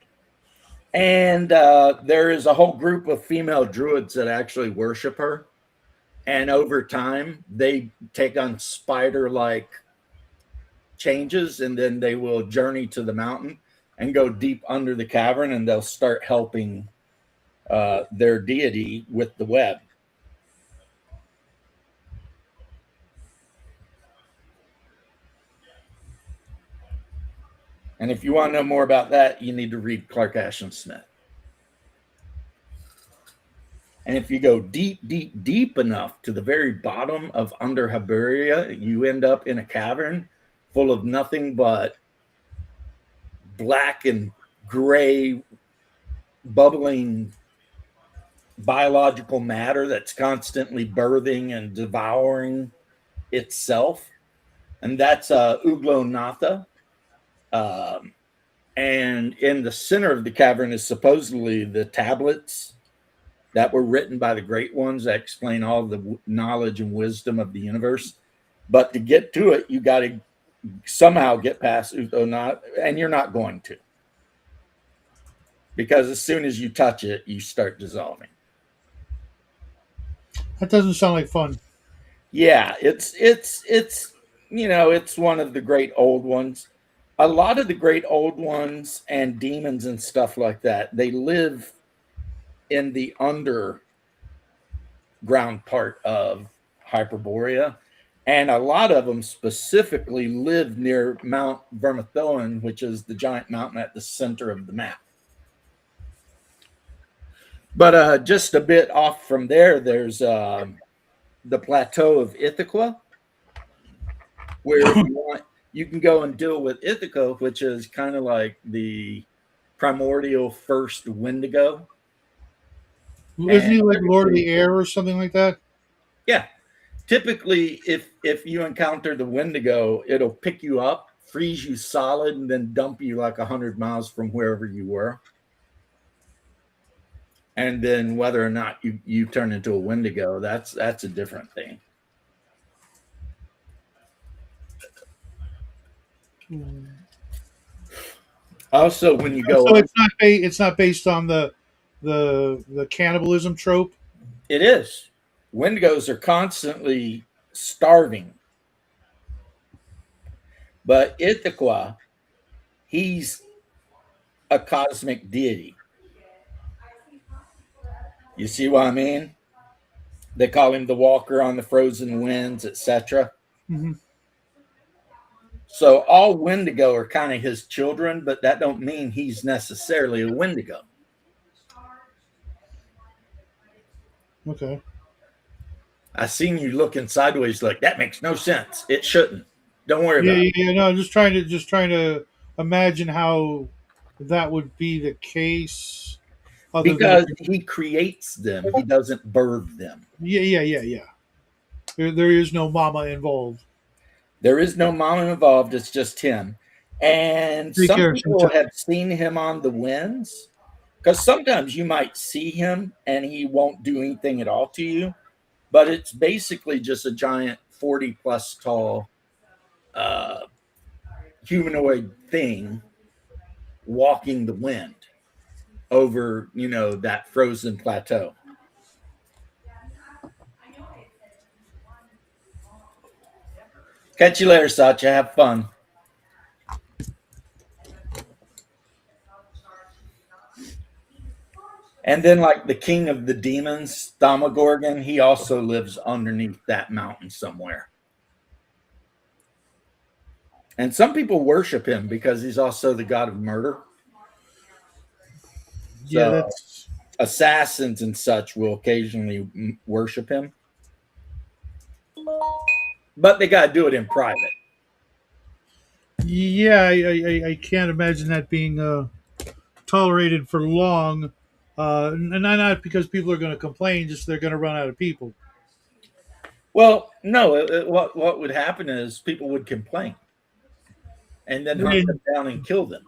And there is a whole group of female druids that actually worship her. And over time, they take on spider-like changes, and then they will journey to the mountain and go deep under the cavern, and they'll start helping their deity with the web. And if you want to know more about that, you need to read Clark Ashton Smith. And if you go deep, deep, deep enough to the very bottom of Under Hiberia, you end up in a cavern full of nothing but black and gray, bubbling biological matter that's constantly birthing and devouring itself. And that's Uglonatha. And in the center of the cavern is supposedly the tablets that were written by the great ones that explain all the knowledge and wisdom of the universe. But to get to it, you got to somehow get past Uglonatha, and you're not going to. Because as soon as you touch it, you start dissolving. That doesn't sound like fun. Yeah, it's it's one of the great old ones. A lot of the great old ones and demons and stuff like that, they live in the underground part of Hyperborea. And a lot of them specifically live near Mount Vermithenen, which is the giant mountain at the center of the map. But just a bit off from there, there's the plateau of Ithaca, where if you want, you can go and deal with Ithaca, which is kind of like the primordial first Wendigo. Isn't he like Lord of the Air or something like that? Yeah. Typically, if you encounter the Wendigo, it'll pick you up, freeze you solid, and then dump you like 100 miles from wherever you were. And then whether or not you turn into a Wendigo, that's a different thing. Also, when you go, so it's not based on the cannibalism trope. It is. Wendigos are constantly starving, but Ithaca, he's a cosmic deity. You see what I mean? They call him the walker on the frozen winds, etc. Mm-hmm. So all Wendigo are kind of his children, but that don't mean he's necessarily a Wendigo. Okay. I seen you looking sideways like that makes no sense. It shouldn't. Don't worry about it. Yeah, no, I'm just trying to imagine how that would be the case. Because he creates them, he doesn't birth them. Yeah. There is no mama involved. There is no mama involved. It's just him. And some people have seen him on the winds, because sometimes you might see him and he won't do anything at all to you, but it's basically just a giant 40 plus tall humanoid thing walking the wind over, that frozen plateau. Catch you later, Satya. Have fun. And then, like the king of the demons, Thomagorgon, he also lives underneath that mountain somewhere. And some people worship him because he's also the god of murder. Yeah, So that's assassins and such will occasionally worship him. But they got to do it in private. yeah. I can't imagine that being tolerated for long. And not because people are going to complain, just they're going to run out of people. Well, no, what would happen is people would complain and then hunt them down and kill them.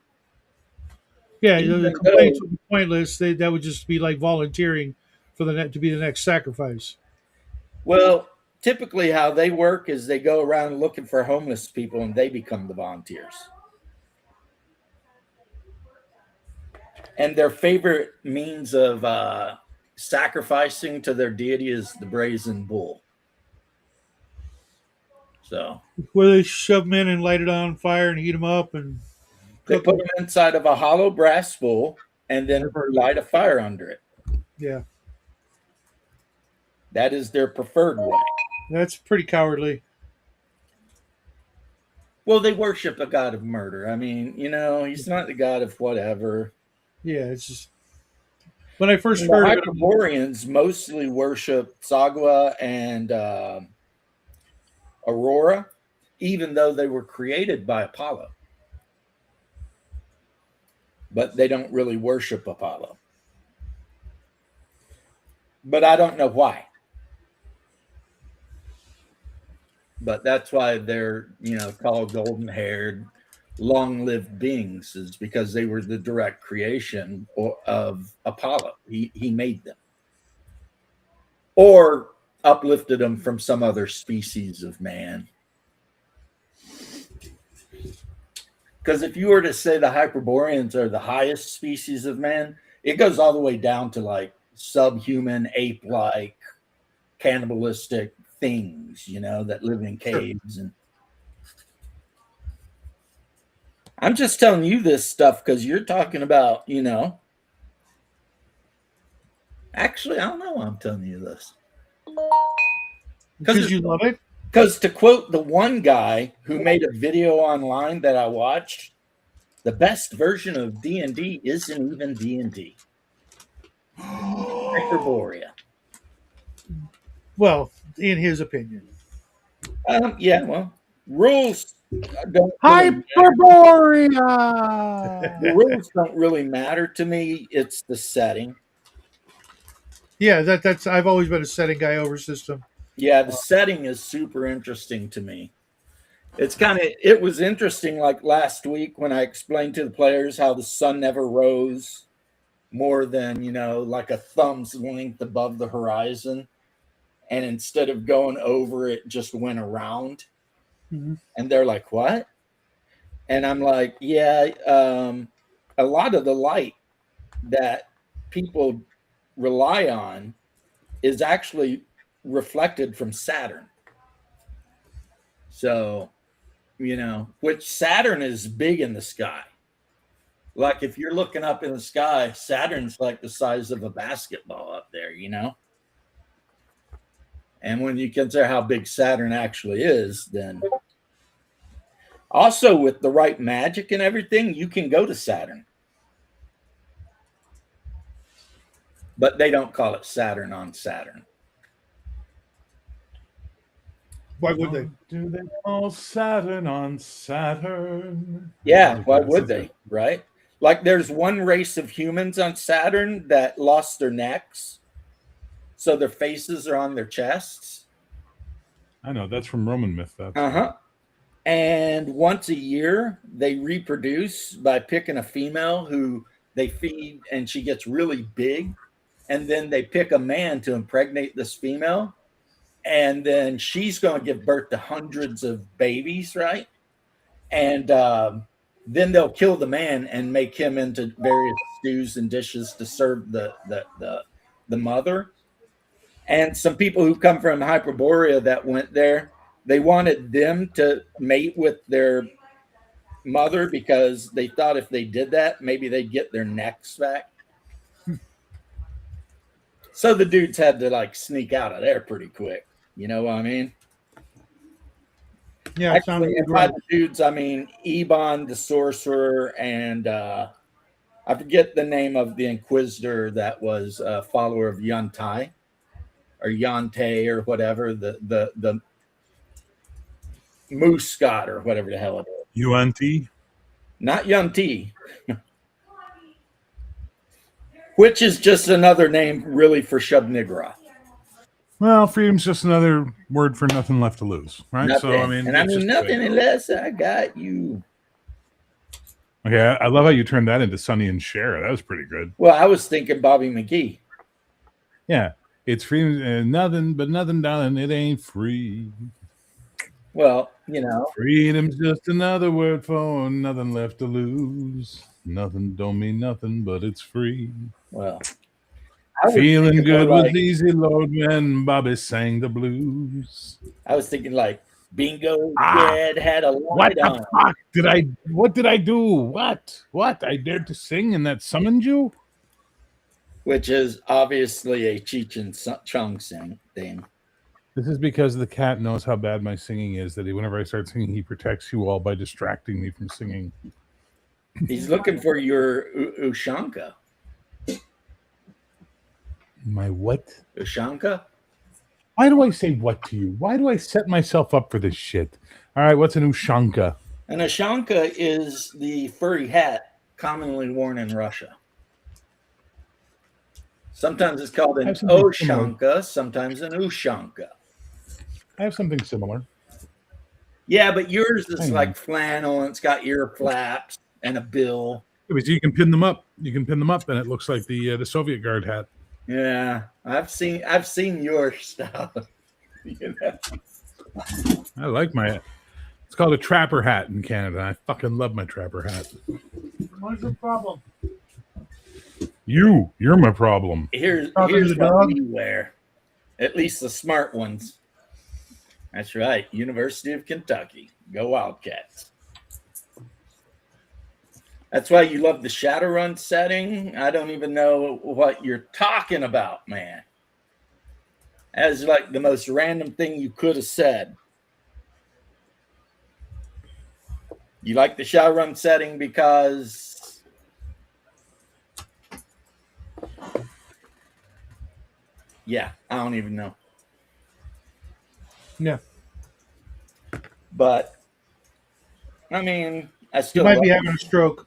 Yeah, Even the though- complaints would be pointless. That would just be like volunteering for to be the next sacrifice. Well, typically how they work is they go around looking for homeless people and they become the volunteers. And their favorite means of sacrificing to their deity is the brazen bull. So Where they shove them in and light it on fire and heat them up and they cook put them. them inside of a hollow brass bowl and then light a fire under it. Yeah, That is their preferred way. that's pretty cowardly. Well, they worship a god of murder. I mean, he's not the god of whatever. Yeah, it's just when I first The heard of it, Hyperboreans mostly worship Sagwa and Aurora, even though they were created by Apollo. But they don't really worship Apollo. But I don't know why. But that's why they're, called golden-haired, long-lived beings, is because they were the direct creation of Apollo. He made them. Or uplifted them from some other species of man. Because if you were to say the Hyperboreans are the highest species of man, it goes all the way down to like subhuman, ape-like, cannibalistic things, that live in caves. And I'm just telling you this stuff because you're talking about, Actually, I don't know why I'm telling you this. because you love it. Because to quote the one guy who made a video online that I watched, the best version of D&D isn't even D&D. Hyperborea. Well, in his opinion, Yeah, well, rules don't Hyperborea. the rules don't really matter to me. It's the setting. yeah, that's I've always been a setting guy over system. Yeah, the setting is super interesting to me. It was interesting like last week when I explained to the players how the sun never rose more than, like a thumb's length above the horizon. And instead of going over, it just went around. Mm-hmm. And they're like, what? And I'm like, yeah, a lot of the light that people rely on is actually reflected from Saturn. So, which Saturn is big in the sky. Like if you're looking up in the sky, Saturn's like the size of a basketball up there, And when you consider how big Saturn actually is, then also with the right magic and everything, you can go to Saturn. But they don't call it Saturn on Saturn. Why would they? Do they call Saturn on Saturn? Yeah, why would they? Right? Like there's one race of humans on Saturn that lost their necks, so their faces are on their chests. I know that's from Roman myth. Uh-huh. And once a year, they reproduce by picking a female who they feed, and she gets really big. And then they pick a man to impregnate this female. And then she's going to give birth to hundreds of babies, right? And then they'll kill the man and make him into various stews and dishes to serve the mother. And some people who come from Hyperborea that went there, They wanted them to mate with their mother because they thought if they did that, maybe they'd get their necks back. So the dudes had to like sneak out of there pretty quick. You know what I mean? Yeah, it sounded Actually, by the dudes, I mean Ebon the sorcerer and I forget the name of the Inquisitor that was a follower of Yantai or Yante or whatever, the Moose Scott or whatever the hell it is. UNT? Not Yanti, which is just another name really for Shub-Niggurath. Well, freedom's just another word for nothing left to lose, right? Nothing. So I mean, and I it's mean just nothing unless I got you. Okay, I love how you turned that into Sonny and Cher. That was pretty good. Well, I was thinking Bobby McGee. Yeah, it's freedom and nothing but nothing, darling. It ain't free. Well, you know, Freedom's just another word for nothing left to lose. Nothing don't mean nothing, but it's free. well, Feeling good was easy, Lord, when Bobby sang the blues. I was thinking like Bingo Dead had a light on. Fuck what did I do? What? I dared to sing and that summoned you? Which is obviously a Cheech and Chong thing. This is because the cat knows how bad my singing is, that whenever I start singing, he protects you all by distracting me from singing. He's looking for your Ushanka. My what? Ushanka? Why do I say what to you? Why do I set myself up for this shit? All right, what's an Ushanka? An Ushanka is the furry hat commonly worn in Russia. Sometimes it's called an Oshanka, sometimes an Ushanka. I have something similar. Yeah, but yours is like flannel and it's got ear flaps and a bill. Yeah, but you can pin them up. You can pin them up, and it looks like the Soviet Guard hat. Yeah, I've seen your stuff. You know? I like my hat. It's called a trapper hat in Canada. I fucking love my trapper hat. What's the problem? You're my problem. Here's what we wear. At least the smart ones. That's right. University of Kentucky. Go Wildcats. That's why you love the Shadowrun setting. I don't even know what you're talking about, man. That's like the most random thing you could have said. You like the Shadowrun setting because... Yeah, I don't even know. Yeah. But, I mean, I still You might be having a stroke.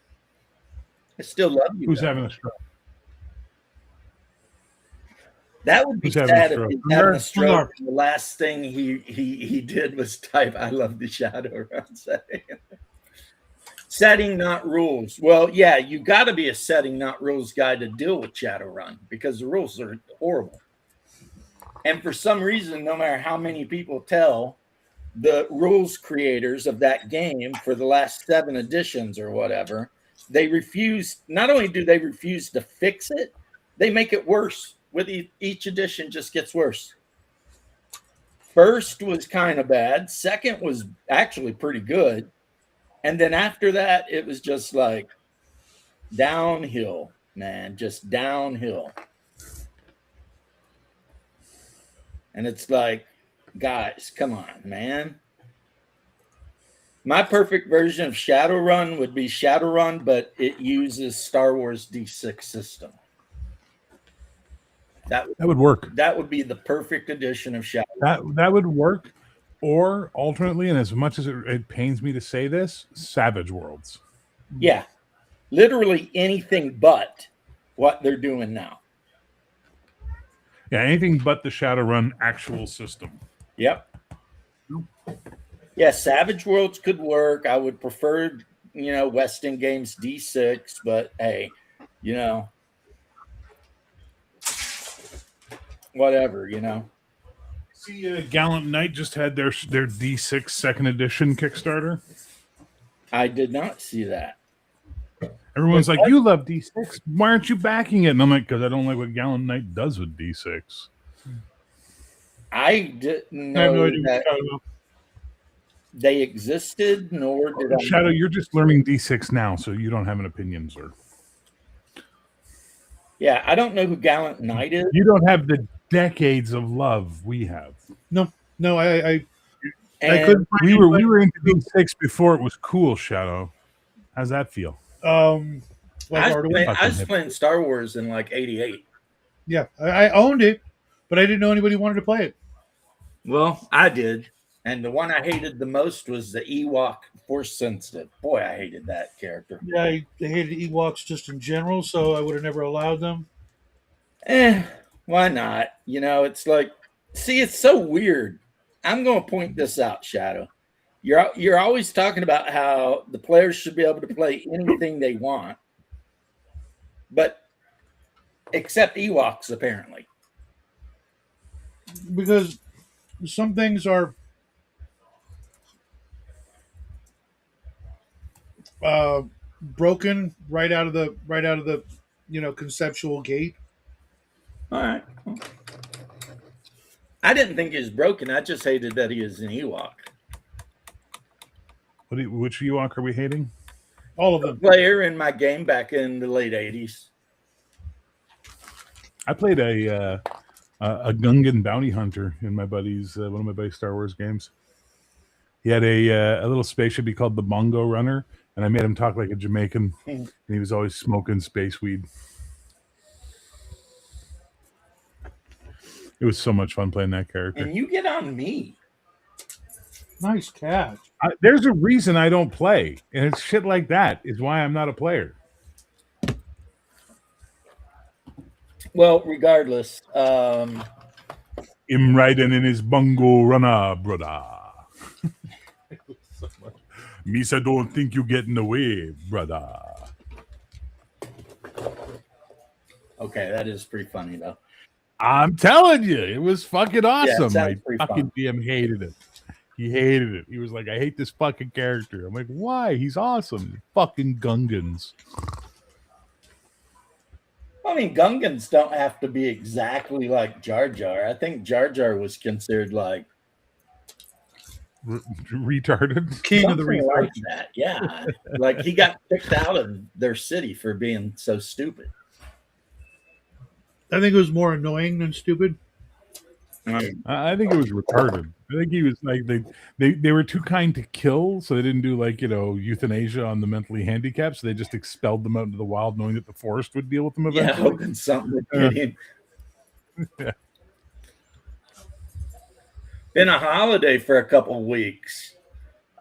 I still love you. Who's having a stroke? That would be sad if he's having a stroke. The last thing he did was type, I love the Shadowrun setting. Setting, not rules. Well, yeah, you got to be a setting, not rules guy to deal with Shadowrun because the rules are horrible. And for some reason, no matter how many people tell the rules creators of that game for the last 7 editions or whatever, they refuse. Not only do they refuse to fix it, they make it worse. With each edition, just gets worse. First was kind of bad. Second was actually pretty good. And then after that, it was just like downhill, man, just downhill. And it's like, guys, come on, man. My perfect version of Shadowrun would be Shadowrun, but it uses Star Wars D6 system. That would work. That would be the perfect edition of Shadowrun. That would work. Or alternately, and as much as it pains me to say this, Savage Worlds. Yeah. Literally anything but what they're doing now. Yeah, anything but the Shadowrun actual system. Yep. Yeah, Savage Worlds could work. I would prefer, Weston Games D6, but hey, whatever, See, Gallant Knight just had their D6 second edition Kickstarter. I did not see that. Everyone's like, you love D6. Why aren't you backing it? And I'm like, because I don't like what Gallant Knight does with D6. I didn't know that. they existed, nor did I. Shadow, you're just learning D6 now, so you don't have an opinion, sir. Yeah, I don't know who Gallant Knight is. You don't have the decades of love we have. No, I And couldn't find We anybody- were into D6 before it was cool, Shadow. How's that feel? like I Artaway. was playing Star Wars in like '88. Yeah, I owned it, but I didn't know anybody wanted to play it. Well, I did. And the one I hated the most was the Ewok Force Sensitive. Boy, I hated that character. Yeah, I hated Ewoks just in general, so I would have never allowed them. Why not? You know, it's like, see, it's so weird. I'm going to point this out, Shadow. You're always talking about how the players should be able to play anything they want, but except Ewoks, apparently. Because some things are broken right out of the conceptual gate. All right. I didn't think he was broken. I just hated that he was an Ewok. Which Ewok are we hating? All of them. Player in my game back in the late 80s. I played a Gungan bounty hunter in my buddy's one of my buddy's Star Wars games. He had a little spaceship he called the Bongo Runner, and I made him talk like a Jamaican, and he was always smoking space weed. It was so much fun playing that character. And you get on me. Nice catch. There's a reason I don't play, and it's shit like that is why I'm not a player. Well, regardless, Him riding in his Bongo Runner, brother. Misa don't think you get in the way, brother. okay, that is pretty funny though. I'm telling you, it was fucking awesome. sounds My pretty fucking fun. DM hated it. He hated it. He was like, I hate this fucking character. I'm like, why? He's awesome. Fucking Gungans. I mean, Gungans don't have to be exactly like Jar Jar. I think Jar Jar was considered like Retarded. King of the something retards. like that. Yeah, like he got kicked out of their city for being so stupid. I think it was more annoying than stupid. I think it was retarded. I think he was like they were too kind to kill, so they didn't do like euthanasia on the mentally handicapped. So they just expelled them out into the wild, knowing that the forest would deal with them Yeah, eventually. hoping something would get him. Yeah. Been a holiday for a couple weeks.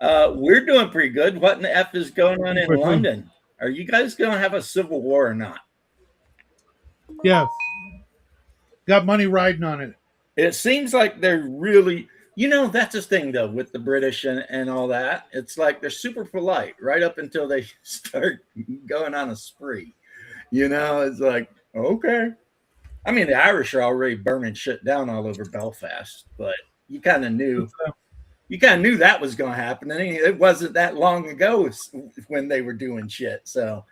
We're doing pretty good. What in the F is going on in Quickly. London? Are you guys going to have a civil war or not? Yeah. Got money riding on it. It seems like they're really, that's the thing though with the British and all that. It's like they're super polite right up until they start going on a spree. It's like, okay. I mean, the Irish are already burning shit down all over Belfast, but you kind of knew that was going to happen. And it wasn't that long ago when they were doing shit. So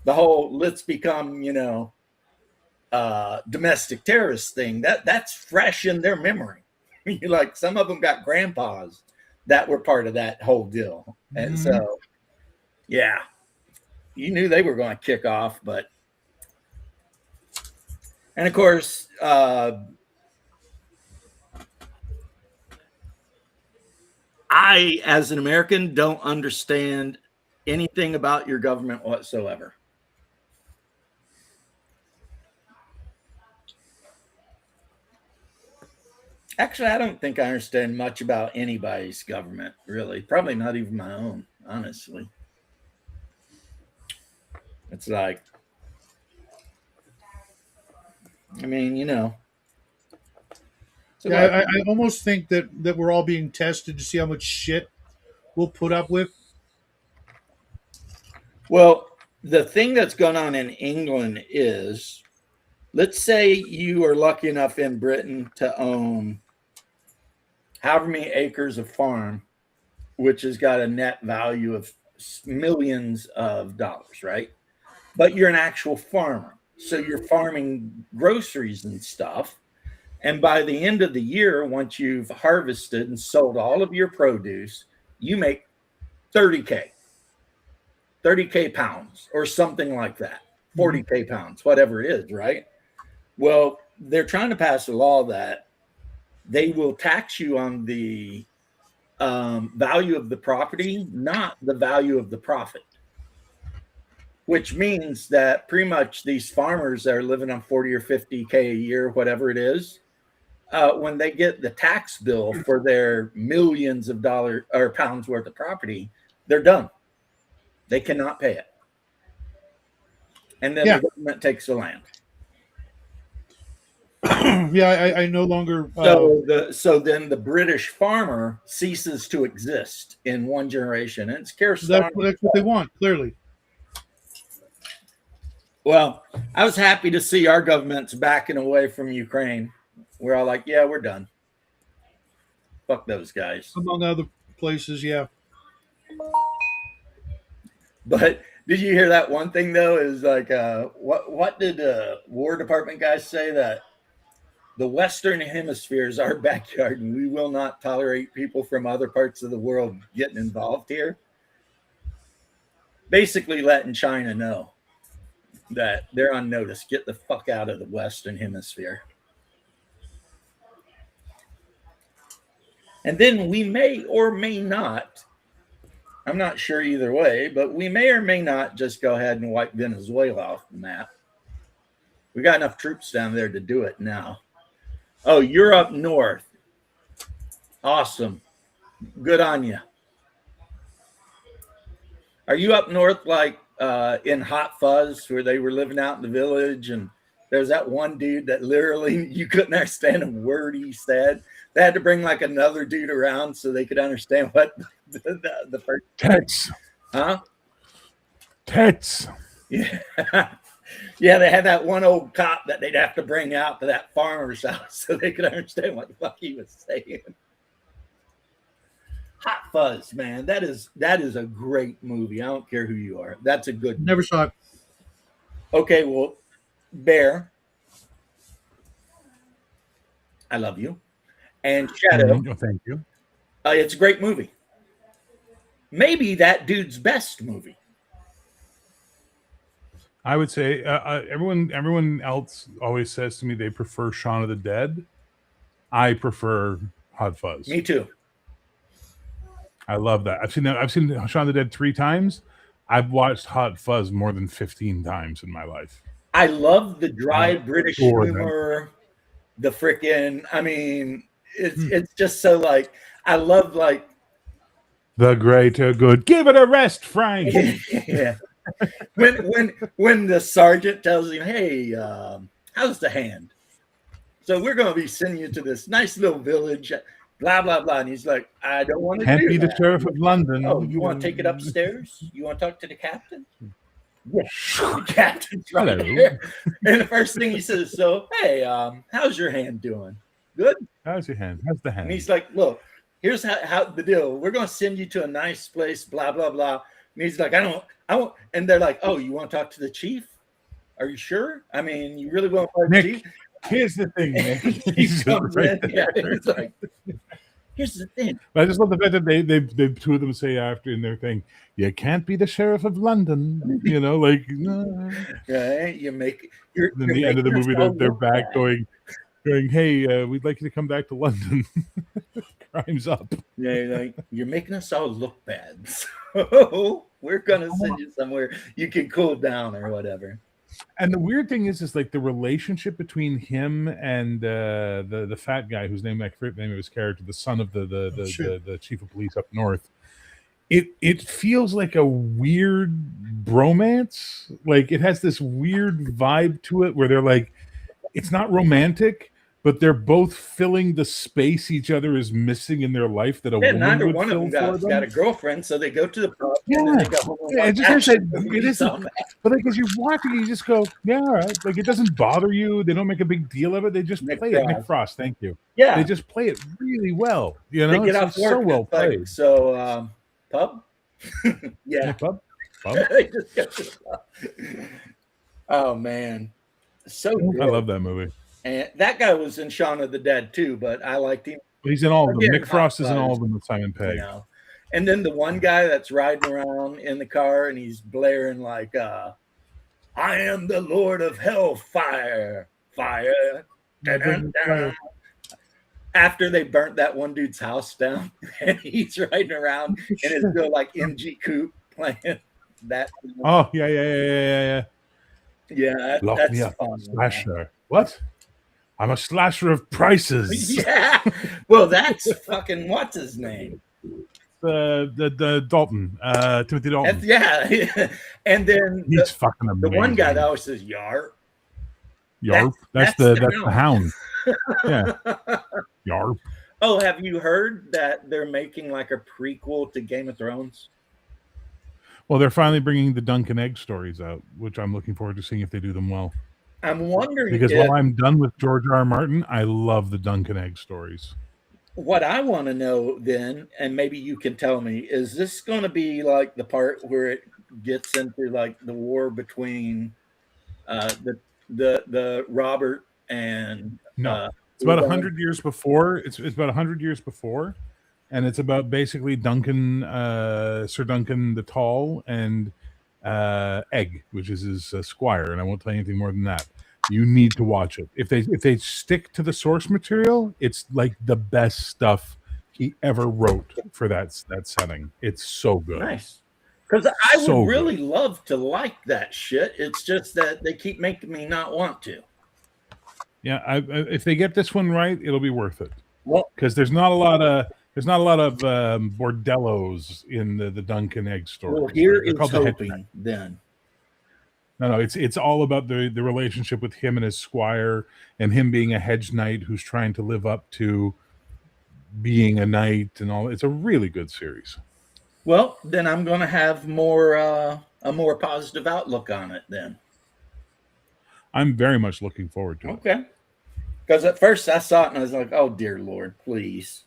the whole let's become, domestic terrorist thing that's fresh in their memory. Like some of them got grandpas that were part of that whole deal, and so yeah, you knew they were going to kick off. But and of course, I as an American don't understand anything about your government whatsoever. Actually, I don't think I understand much about anybody's government, really. Probably not even my own, honestly. It's like, I mean, So Yeah, I almost think that we're all being tested to see how much shit we'll put up with. Well, the thing that's going on in England is, let's say you are lucky enough in Britain to own however many acres of farm, which has got a net value of millions of dollars, right? But you're an actual farmer. So you're farming groceries and stuff. And by the end of the year, once you've harvested and sold all of your produce, you make 30K pounds or something like that, 40K pounds, whatever it is, right? Well, they're trying to pass a law that they will tax you on the value of the property, not the value of the profit, which means that pretty much these farmers that are living on 40 or 50K a year, whatever it is, when they get the tax bill for their millions of dollars or pounds worth of property, they're done. They cannot pay it. And then the government takes the land. Yeah, I no longer. So then the British farmer ceases to exist in one generation, and it's that's what they want, clearly. Well, I was happy to see our government's backing away from Ukraine. We're all like, yeah, we're done. Fuck those guys. Among other places, yeah. But did you hear that one thing though? Is like, what did War Department guys say, that the Western Hemisphere is our backyard, and we will not tolerate people from other parts of the world getting involved here? Basically, letting China know that they're on notice. Get the fuck out of the Western Hemisphere. And then we may or may not, I'm not sure either way, but we may or may not just go ahead and wipe Venezuela off the map. We got enough troops down there to do it now. Oh, you're up north. Awesome. Good on you. Are you up north like in Hot Fuzz, where they were living out in the village, and there's that one dude that literally you couldn't understand a word he said? They had to bring like another dude around so they could understand what the first Tets. Huh? Tets. Yeah. Yeah, they had that one old cop that they'd have to bring out to that farmer's house so they could understand what the fuck he was saying. Hot Fuzz, man. That is a great movie. I don't care who you are. That's a good Never saw it. Okay, well, Bear, I love you. And Shadow, Thank you. It's a great movie. Maybe that dude's best movie. I would say everyone else always says to me they prefer Shaun of the Dead. I prefer Hot Fuzz. Me too. I love that. I've seen Shaun of the Dead 3 times. I've watched Hot Fuzz more than 15 times in my life. I love the dry British humor. The freaking, I mean, it's just so like, I love like the greater good. Give it a rest, Frank. Yeah. When the sergeant tells him, hey, how's the hand? So we're going to be sending you to this nice little village, blah, blah, blah. And he's like, I don't want to Can't be that. the sheriff of London. Oh, you want to take it upstairs? You want to talk to the captain? Yeah. The captain's right there. And the first thing he says, so, hey, how's your hand doing? Good? How's your hand? How's the hand? And he's like, look, here's how the deal. We're going to send you to a nice place, blah, blah, blah. And he's like, I won't. And they're like, oh, you want to talk to the chief? Are you sure? I mean, you really want to talk to the chief? Here's the thing, man. He comes in, yeah, it's like, here's the thing. But I just love the fact that they two of them say after in their thing, you can't be the sheriff of London. You know, like, no. Right? You make Then the end of the movie, they're back going, hey, we'd like you to come back to London. Crime's up. Yeah, like, you're making us all look bad. So we're gonna send you somewhere you can cool down or whatever. And the weird thing is like the relationship between him and the fat guy whose name I forget the name of his character, the son of the chief of police up north. It feels like a weird bromance. Like it has this weird vibe to it where they're like, it's not romantic, but they're both filling the space each other is missing in their life that a woman neither would one fill of them for them. got a girlfriend, so they go to the pub. It isn't. But like as you're watching, you just go, yeah, all right. Like it doesn't bother you. They don't make a big deal of it. They just play it. Nick Frost, thank you. Yeah, they just play it really well. You know, they get off work, so well played. Like, so pub, yeah, yeah, pub. They just go to the pub. Oh man, so good. I love that movie. And that guy was in Shaun of the Dead too, but I liked him. He's in all of them. Nick Frost is in all of them with Simon Pegg. You know? And then the one guy that's riding around in the car and he's blaring like, "I am the Lord of Hellfire, fire." Dun-dun-dun. After they burnt that one dude's house down, and he's riding around in his little like MG coupe playing that. Oh yeah. Yeah, Lock me that's up, fun. slasher. What? I'm a slasher of prices. Yeah. Well, that's fucking what's his name? The Dalton, Timothy Dalton. Yeah. And then He's fucking amazing. the one guy that always says "Yar." Yarp. That's the hound. Yeah. Yarp. Oh, have you heard that they're making like a prequel to Game of Thrones? Well, they're finally bringing the Dunk and Egg stories out, which I'm looking forward to seeing if they do them well. I'm wondering because while I'm done with George R. R. Martin, I love the Dunk and Egg stories. What I want to know then, and maybe you can tell me, is this going to be like the part where it gets into like the war between the Robert and no, it's about 100 years before. It's about 100 years before, and it's about basically Duncan, Sir Duncan the Tall, and Egg, which is his squire. And I won't tell you anything more than that. You need to watch it. If they stick to the source material, it's like the best stuff he ever wrote for that setting. It's so good. Nice. Because I would really love to like that shit. It's just that they keep making me not want to. Yeah, if they get this one right, it'll be worth it. Well, because there's not a lot of bordellos in the Dunk and Egg story. Well, here is hoping then. No, it's all about the relationship with him and his squire, and him being a hedge knight who's trying to live up to being a knight and all. It's a really good series. Well, then I'm going to have a more positive outlook on it then. I'm very much looking forward to it. Okay. Because at first I saw it and I was like, oh, dear Lord, please.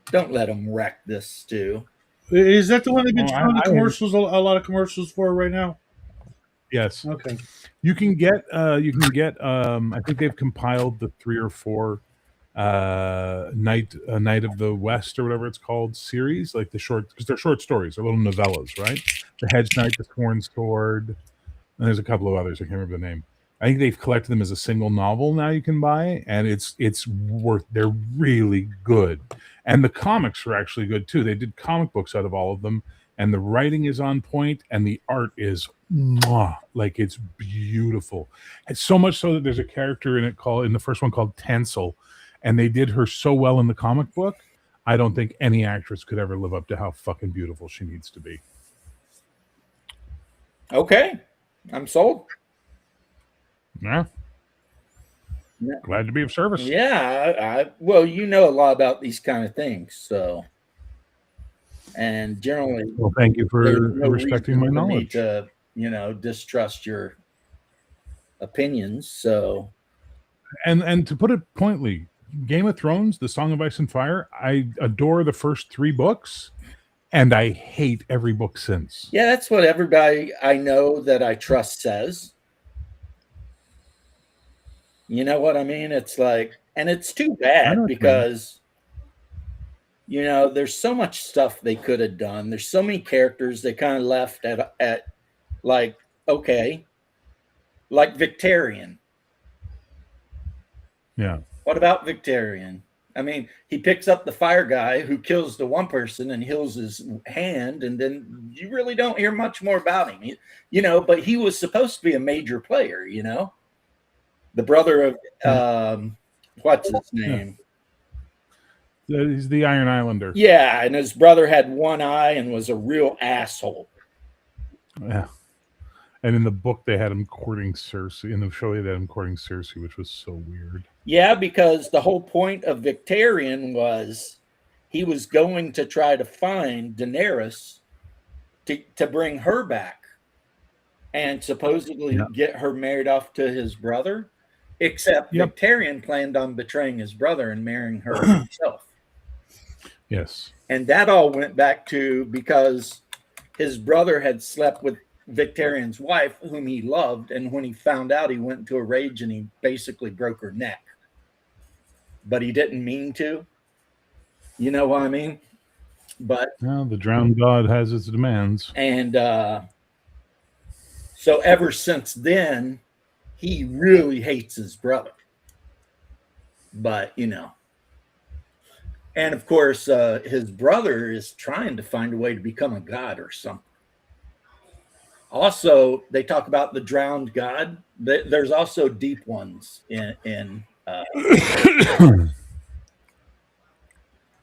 Don't let them wreck this stew. Is that the one they've been showing the commercials, a lot of commercials for right now? Yes. Okay. You can get I think they've compiled the 3 or 4 Night of the West or whatever it's called series, like the short, because they're short stories, they're little novellas, right? The Hedge Knight, the Sworn Sword, and there's a couple of others. I can't remember the name. I think they've collected them as a single novel now you can buy, and it's worth. They're really good, and the comics are actually good too. They did comic books out of all of them, and the writing is on point, and the art is like it's beautiful. It's so much so that there's a character in the first one called Tansel, and they did her so well in the comic book. I don't think any actress could ever live up to how fucking beautiful she needs to be. Okay, I'm sold. Yeah. Glad to be of service. Yeah, well, you know a lot about these kind of things, so. And generally, well, thank you for respecting my knowledge. To distrust your opinions. So, and to put it pointedly, Game of Thrones, The Song of Ice and Fire, I adore the first 3 books, and I hate every book since. Yeah, that's what everybody I know that I trust says. You know what I mean? It's like, and it's too bad because, there's so much stuff they could have done. There's so many characters they kind of left at like, okay, like Victarion. Yeah. What about Victarion? I mean, he picks up the fire guy who kills the one person and heals his hand, and then you really don't hear much more about him. But he was supposed to be a major player, The brother of what's his name? He's the Iron Islander. Yeah, and his brother had one eye and was a real asshole. Yeah. And in the book, they had him courting Cersei. In the show, they had him courting Cersei, which was so weird. Yeah, because the whole point of Victarion was he was going to try to find Daenerys to bring her back and supposedly get her married off to his brother. Except Victarion planned on betraying his brother and marrying her himself. Yes. And that all went back to because his brother had slept with Victarion's wife, whom he loved, and when he found out, he went into a rage and he basically broke her neck. But he didn't mean to. You know what I mean? But Well, the drowned god has its demands. and so ever since then, he really hates his brother. But and of course, his brother is trying to find a way to become a god or something. Also, they talk about the drowned god. There's also deep ones in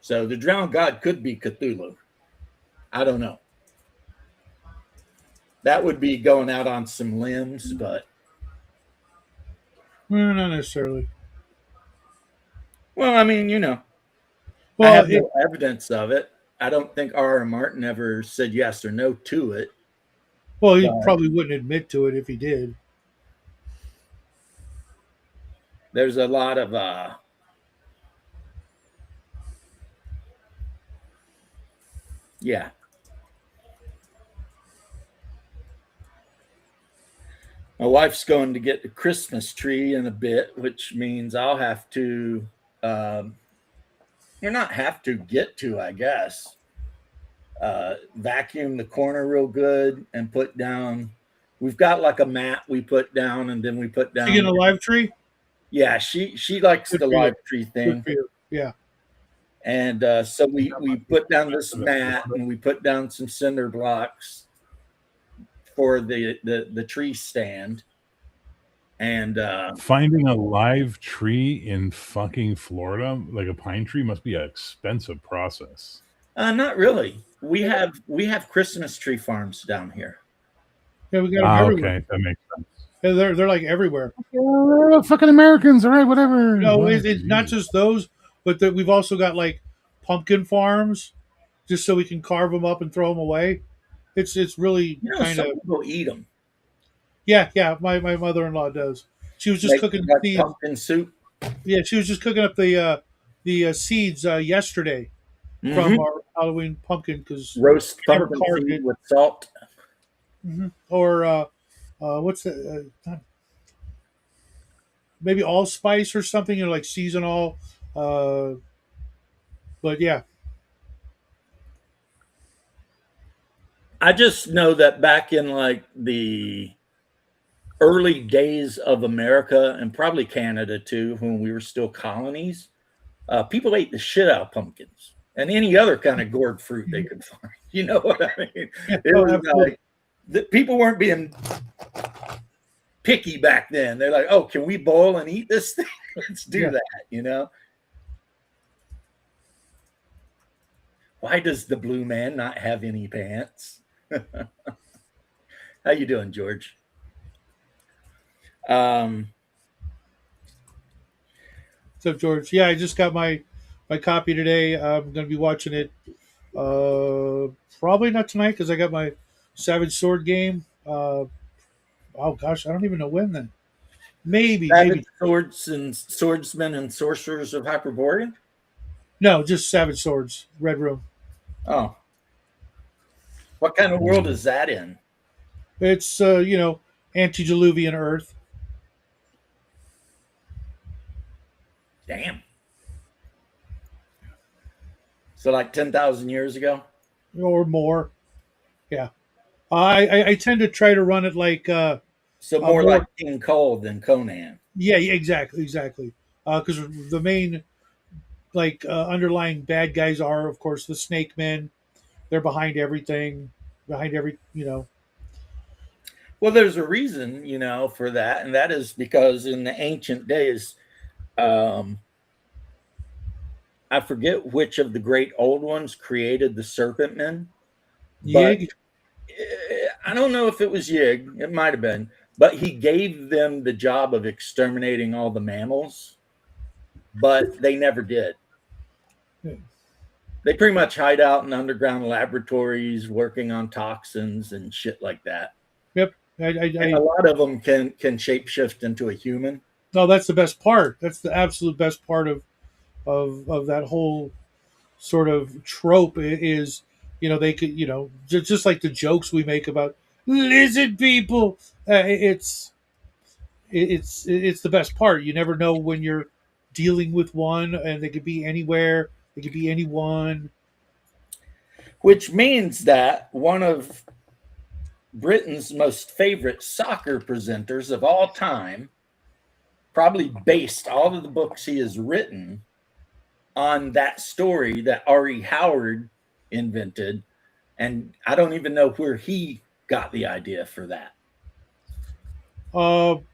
so the drowned god could be Cthulhu. I don't know. That would be going out on some limbs, but Well, not necessarily. well, I mean, I Well, have no evidence of it. I don't think R.R. Martin ever said yes or no to it. he But probably wouldn't admit to it if he did. there's a lot of yeah. My wife's going to get the Christmas tree in a bit, which means I'll have to you're not have to get to, I guess. Vacuum the corner real good and put down. We've got like a mat we put down, and then we put down. You get a live tree? Yeah, she likes Good the for you. live tree Good thing, for you. Yeah. and so we put down this mat and we put down some cinder blocks for the tree stand, and Finding a live tree in fucking Florida, like a pine tree, must be an expensive process. not really. We have Christmas tree farms down here. Yeah, we got them everywhere. Okay, that makes sense. Yeah, they're like everywhere. Fucking Americans, all right, whatever. No, Wow, it's not Jesus. just those, but we've also got like pumpkin farms, just so we can carve them up and throw them away. It's really kind Some of people eat them. yeah. My mother-in-law does. She was just Like, cooking like seeds. pumpkin soup. Yeah, she was just cooking up the seeds yesterday Mhm. from our Halloween pumpkin because Roast never pumpkin carved seed it. with salt. Or what's the maybe allspice or something, like seasonal. But yeah, I just know that back in like the early days of America and probably Canada too, when we were still colonies, people ate the shit out of pumpkins and any other kind of gourd fruit they could find. You know what I mean? It was absolutely. like people weren't being picky back then. They're like, oh, can we boil and eat this thing? Let's do that, Why does the blue man not have any pants? How you doing, George? So George, yeah, I just got my copy today. I'm going to be watching it. Probably not tonight because I got my Savage Sword game. Oh gosh, I don't even know when then. Maybe Swords and Swordsmen and Sorcerers of Hyperborea? no, just Savage Swords, Red Room. Oh. What kind of world is that in? It's antediluvian Earth. Damn. So like 10,000 years ago? Or more. Yeah. I tend to try to run it like So more like King Cole than Conan. yeah, exactly. Because the main underlying bad guys are, of course, the Snake Men. They're behind everything, behind every. Well, there's a reason, for that, and that is because in the ancient days, I forget which of the great old ones created the serpent men. But Yig. I don't know if it was Yig. It might have been. But he gave them the job of exterminating all the mammals, but they never did. They pretty much hide out in underground laboratories working on toxins and shit like that. Yep. And a lot of them can shapeshift into a human. No, that's the best part. That's the absolute best part of that whole sort of trope is, they could, just like the jokes we make about lizard people. It's the best part. You never know when you're dealing with one, and they could be anywhere. They could be anyone. which means that one of Britain's most favorite soccer presenters of all time probably based all of the books he has written on that story that R.E. Howard invented. And I don't even know where he got the idea for that.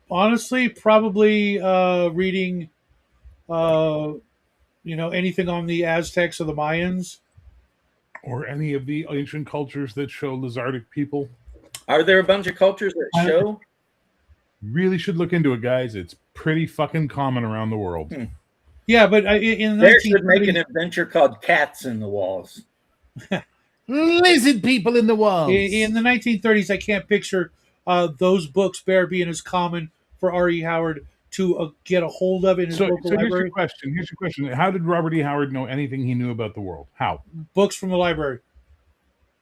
Honestly, probably reading, anything on the Aztecs or the Mayans. Or any of the ancient cultures that show lizardic people. Are there a bunch of cultures that show? Really should look into it, guys. It's pretty fucking common around the world. Yeah, but in the They should make an adventure called Cats in the Walls. Lizard people in the walls. In the 1930s, I can't picture those books being as common for R.E. Howard to get a hold of in his local here's library. Here's your question. How did Robert E. Howard know anything he knew about the world? How? Books from the library.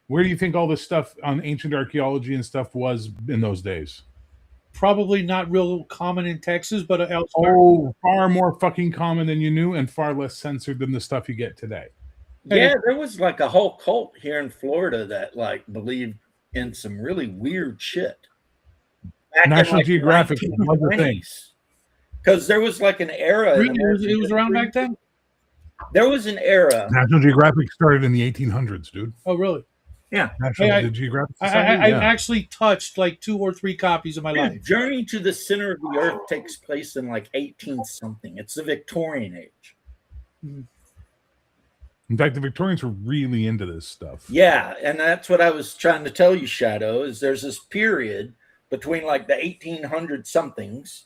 Where do you think all this stuff on ancient archaeology and stuff was in those days? Probably not real common in Texas, but elsewhere. Oh, far more fucking common than you knew and far less censored than the stuff you get today. Yeah, there was like a whole cult here in Florida that like believed in some really weird shit. National Geographic was the thing. Because there was like an era. Really? It was around back then? There was an era. National Geographic started in the 1800s, dude. Oh, really? Yeah. National Geographic I've actually touched like 2 or 3 copies of my life. Journey to the Center of the Earth takes place in like 18-something. It's the Victorian age. In fact, the Victorians were really into this stuff. Yeah, and that's what I was trying to tell you, Shadow, is there's this period between like the 1800-somethings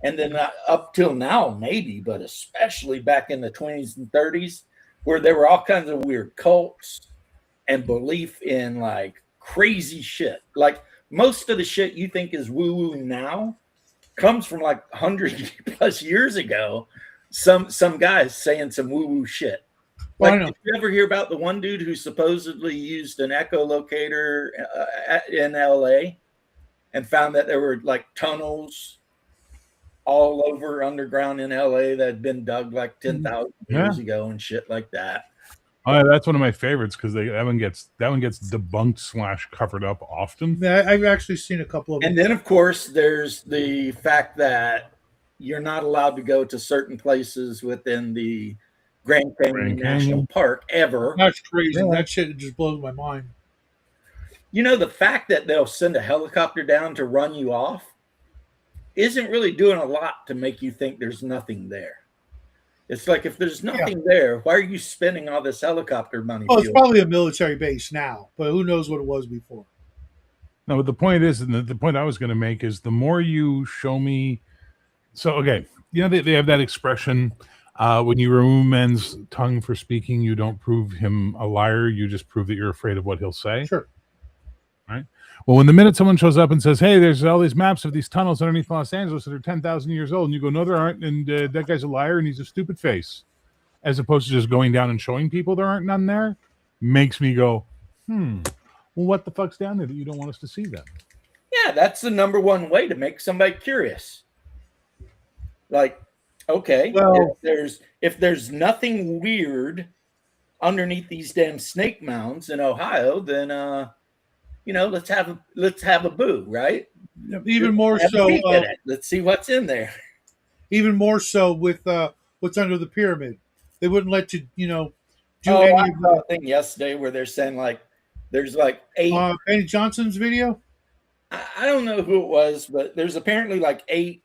and then up till now, maybe, but especially back in the 20s and 30s, where there were all kinds of weird cults and belief in like crazy shit. Like most of the shit you think is woo-woo now comes from like 100 plus years ago. Some guys saying some woo-woo shit. Like, did you ever hear about the one dude who supposedly used an echolocator in LA and found that there were like tunnels all over underground in LA that had been dug like 10,000 years ago and shit like that? Oh, yeah, that's one of my favorites because that one gets debunked / covered up often. Yeah, I've actually seen a couple of them. And then, of course, there's the fact that you're not allowed to go to certain places within the Grand Canyon National Park ever. That's crazy. Yeah. That shit just blows my mind. You know, the fact that they'll send a helicopter down to run you off isn't really doing a lot to make you think there's nothing there. It's like, if there's nothing there, why are you spending all this helicopter money? Well, it's probably a military base now, but who knows what it was before. No, but the point is, and the point I was going to make is the more you show me. So, okay, you know, they have that expression, when you remove men's tongue for speaking, you don't prove him a liar. You just prove that you're afraid of what he'll say. Sure. Right. Well, when the minute someone shows up and says, hey, there's all these maps of these tunnels underneath Los Angeles that are 10,000 years old, and you go, no, there aren't, and that guy's a liar and he's a stupid face, as opposed to just going down and showing people there aren't none there, makes me go, well, what the fuck's down there that you don't want us to see then? Yeah, that's the number one way to make somebody curious. Like, okay, well, if there's nothing weird underneath these damn snake mounds in Ohio, then you know, let's have a boo, right? Even more so. Let's see what's in there. Even more so with what's under the pyramid. They wouldn't let you, do any. I saw a thing yesterday where they're saying like there's like 8. Benny Johnson's video. I don't know who it was, but there's apparently like 8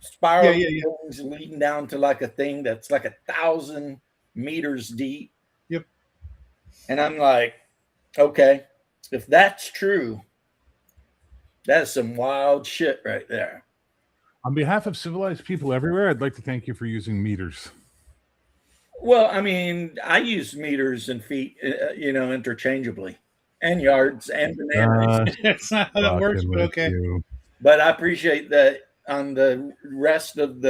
spiral things leading down to like a thing that's like 1,000 meters deep. Yep. And I'm like, okay, if that's true, that's some wild shit right there. On behalf of civilized people everywhere, I'd like to thank you for using meters. Well, I mean, I use meters and feet, interchangeably, and yards and bananas. That's not how that works, but okay. But I appreciate that on the rest of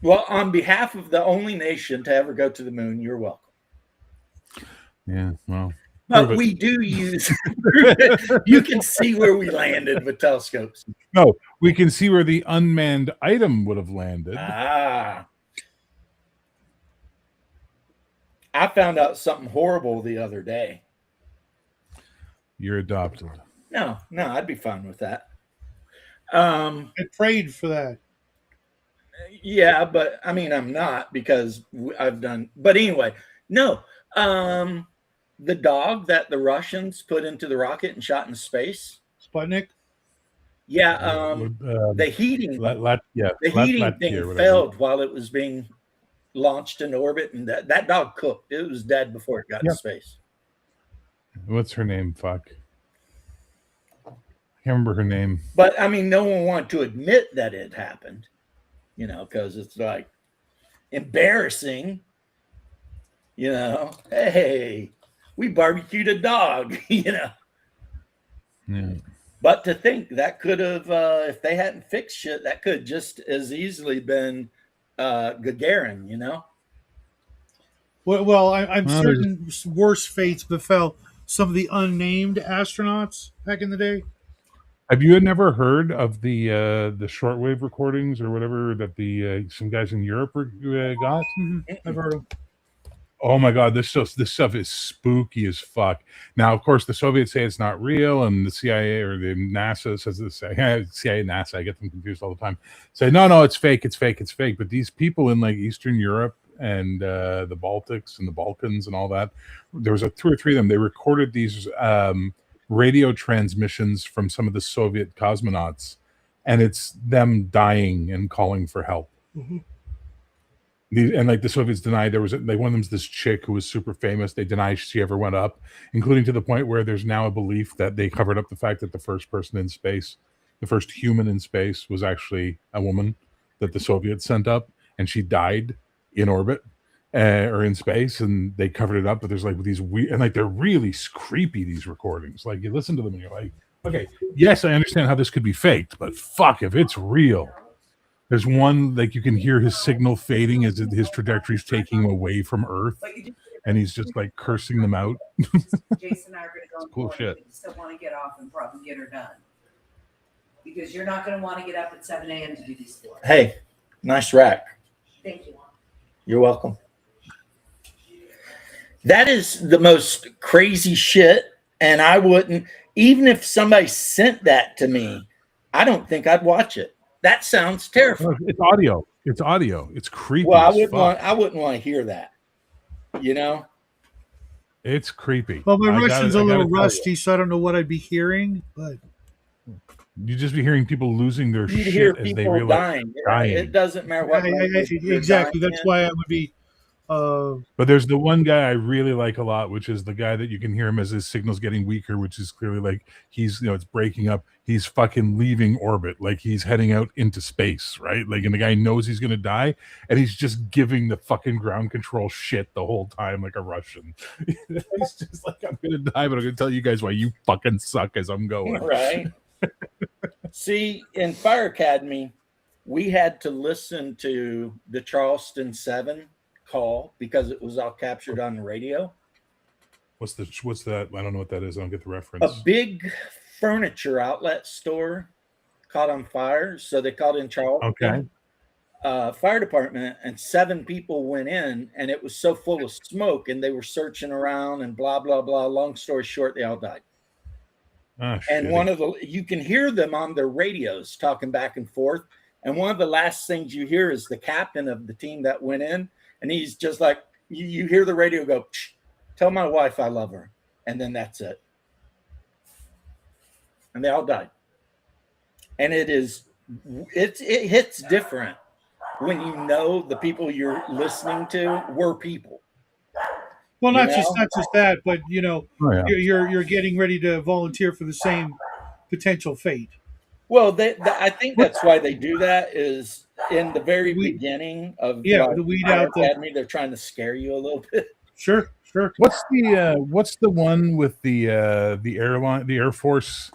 on behalf of the only nation to ever go to the moon, you're welcome. Yeah, well. But we do use, you can see where we landed with telescopes. No, we can see where the unmanned item would have landed. I found out something horrible the other day. You're adopted. No, I'd be fine with that. I prayed for that. Yeah, but I mean, I'm not because I've done. But anyway, no. The dog that the Russians put into the rocket and shot in space. Sputnik. Yeah, the heating, the heating thing failed while it was being launched into orbit, and that dog cooked. It was dead before it got to space. What's her name? Fuck. I can't remember her name. But I mean, no one wanted to admit that it happened, you know, because it's like embarrassing. You know, hey, we barbecued a dog, you know. Yeah. But to think that could have, if they hadn't fixed shit, that could just as easily been Gagarin, you know. Well, I'm certain worse fates befell some of the unnamed astronauts back in the day. Have you never heard of the shortwave recordings or whatever that the some guys in Europe got? Mm-hmm. I've heard of. Oh my God, this stuff is spooky as fuck. Now, of course, the Soviets say it's not real, and the CIA or the NASA says this. CIA, NASA, I get them confused all the time. Say no, it's fake, it's fake, it's fake. But these people in like Eastern Europe and the Baltics and the Balkans and all that, there was 2 or 3 of them. They recorded these radio transmissions from some of the Soviet cosmonauts, and it's them dying and calling for help. Mm-hmm. And like the Soviets denied there was one of them's this chick who was super famous. They deny she ever went up, including to the point where there's now a belief that they covered up the fact that the first person in space, the first human in space, was actually a woman that the Soviets sent up, and she died in orbit or in space, and they covered it up. But there's like these weird, and like they're really creepy, these recordings. Like you listen to them and you're like, okay, yes, I understand how this could be faked, but fuck if it's real. There's one, like you can hear his signal fading as his trajectory is taking him away from Earth, and he's just like cursing them out. Jason and I are going to go. It's cool shit. You still want to get off and probably get her done because you're not going to want to get up at 7 a.m. to do these 4. Hey, nice rack. Thank you. You're welcome. That is the most crazy shit, and I wouldn't, even if somebody sent that to me, I don't think I'd watch it. That sounds terrifying. It's audio. It's creepy. Well, I wouldn't want to hear that. You know? It's creepy. Well, my Russian's a little rusty, so I don't know what I'd be hearing, but you just be hearing people losing their You'd shit hear as they people realize dying. It doesn't matter what. Exactly. That's why I would be. But there's the one guy I really like a lot, which is the guy that you can hear him as his signal's getting weaker, which is clearly like he's, it's breaking up. He's fucking leaving orbit, like he's heading out into space, right? Like, and the guy knows he's gonna die, and he's just giving the fucking ground control shit the whole time, like a Russian. He's just like, I'm gonna die, but I'm gonna tell you guys why you fucking suck as I'm going. Right. See, in Fire Academy, we had to listen to the Charleston 7 call because it was all captured on the radio. What's that? I don't know what that is. I don't get the reference. A big furniture outlet store caught on fire, so they called in Charleston fire department, and 7 people went in, and it was so full of smoke, and they were searching around and blah blah blah. Long story short, they all died. And you can hear them on their radios talking back and forth, and one of the last things you hear is the captain of the team that went in, and he's just like, you hear the radio go, tell my wife I love her, and then that's it. And they all died. And it hits different when you know the people you're listening to were people. Well, not just that, but you're getting ready to volunteer for the same potential fate. Well, I think that's why they do that. Is in the very beginning of the weed out Academy, they're trying to scare you a little bit. Sure. What's the one with the airline, the Air Force?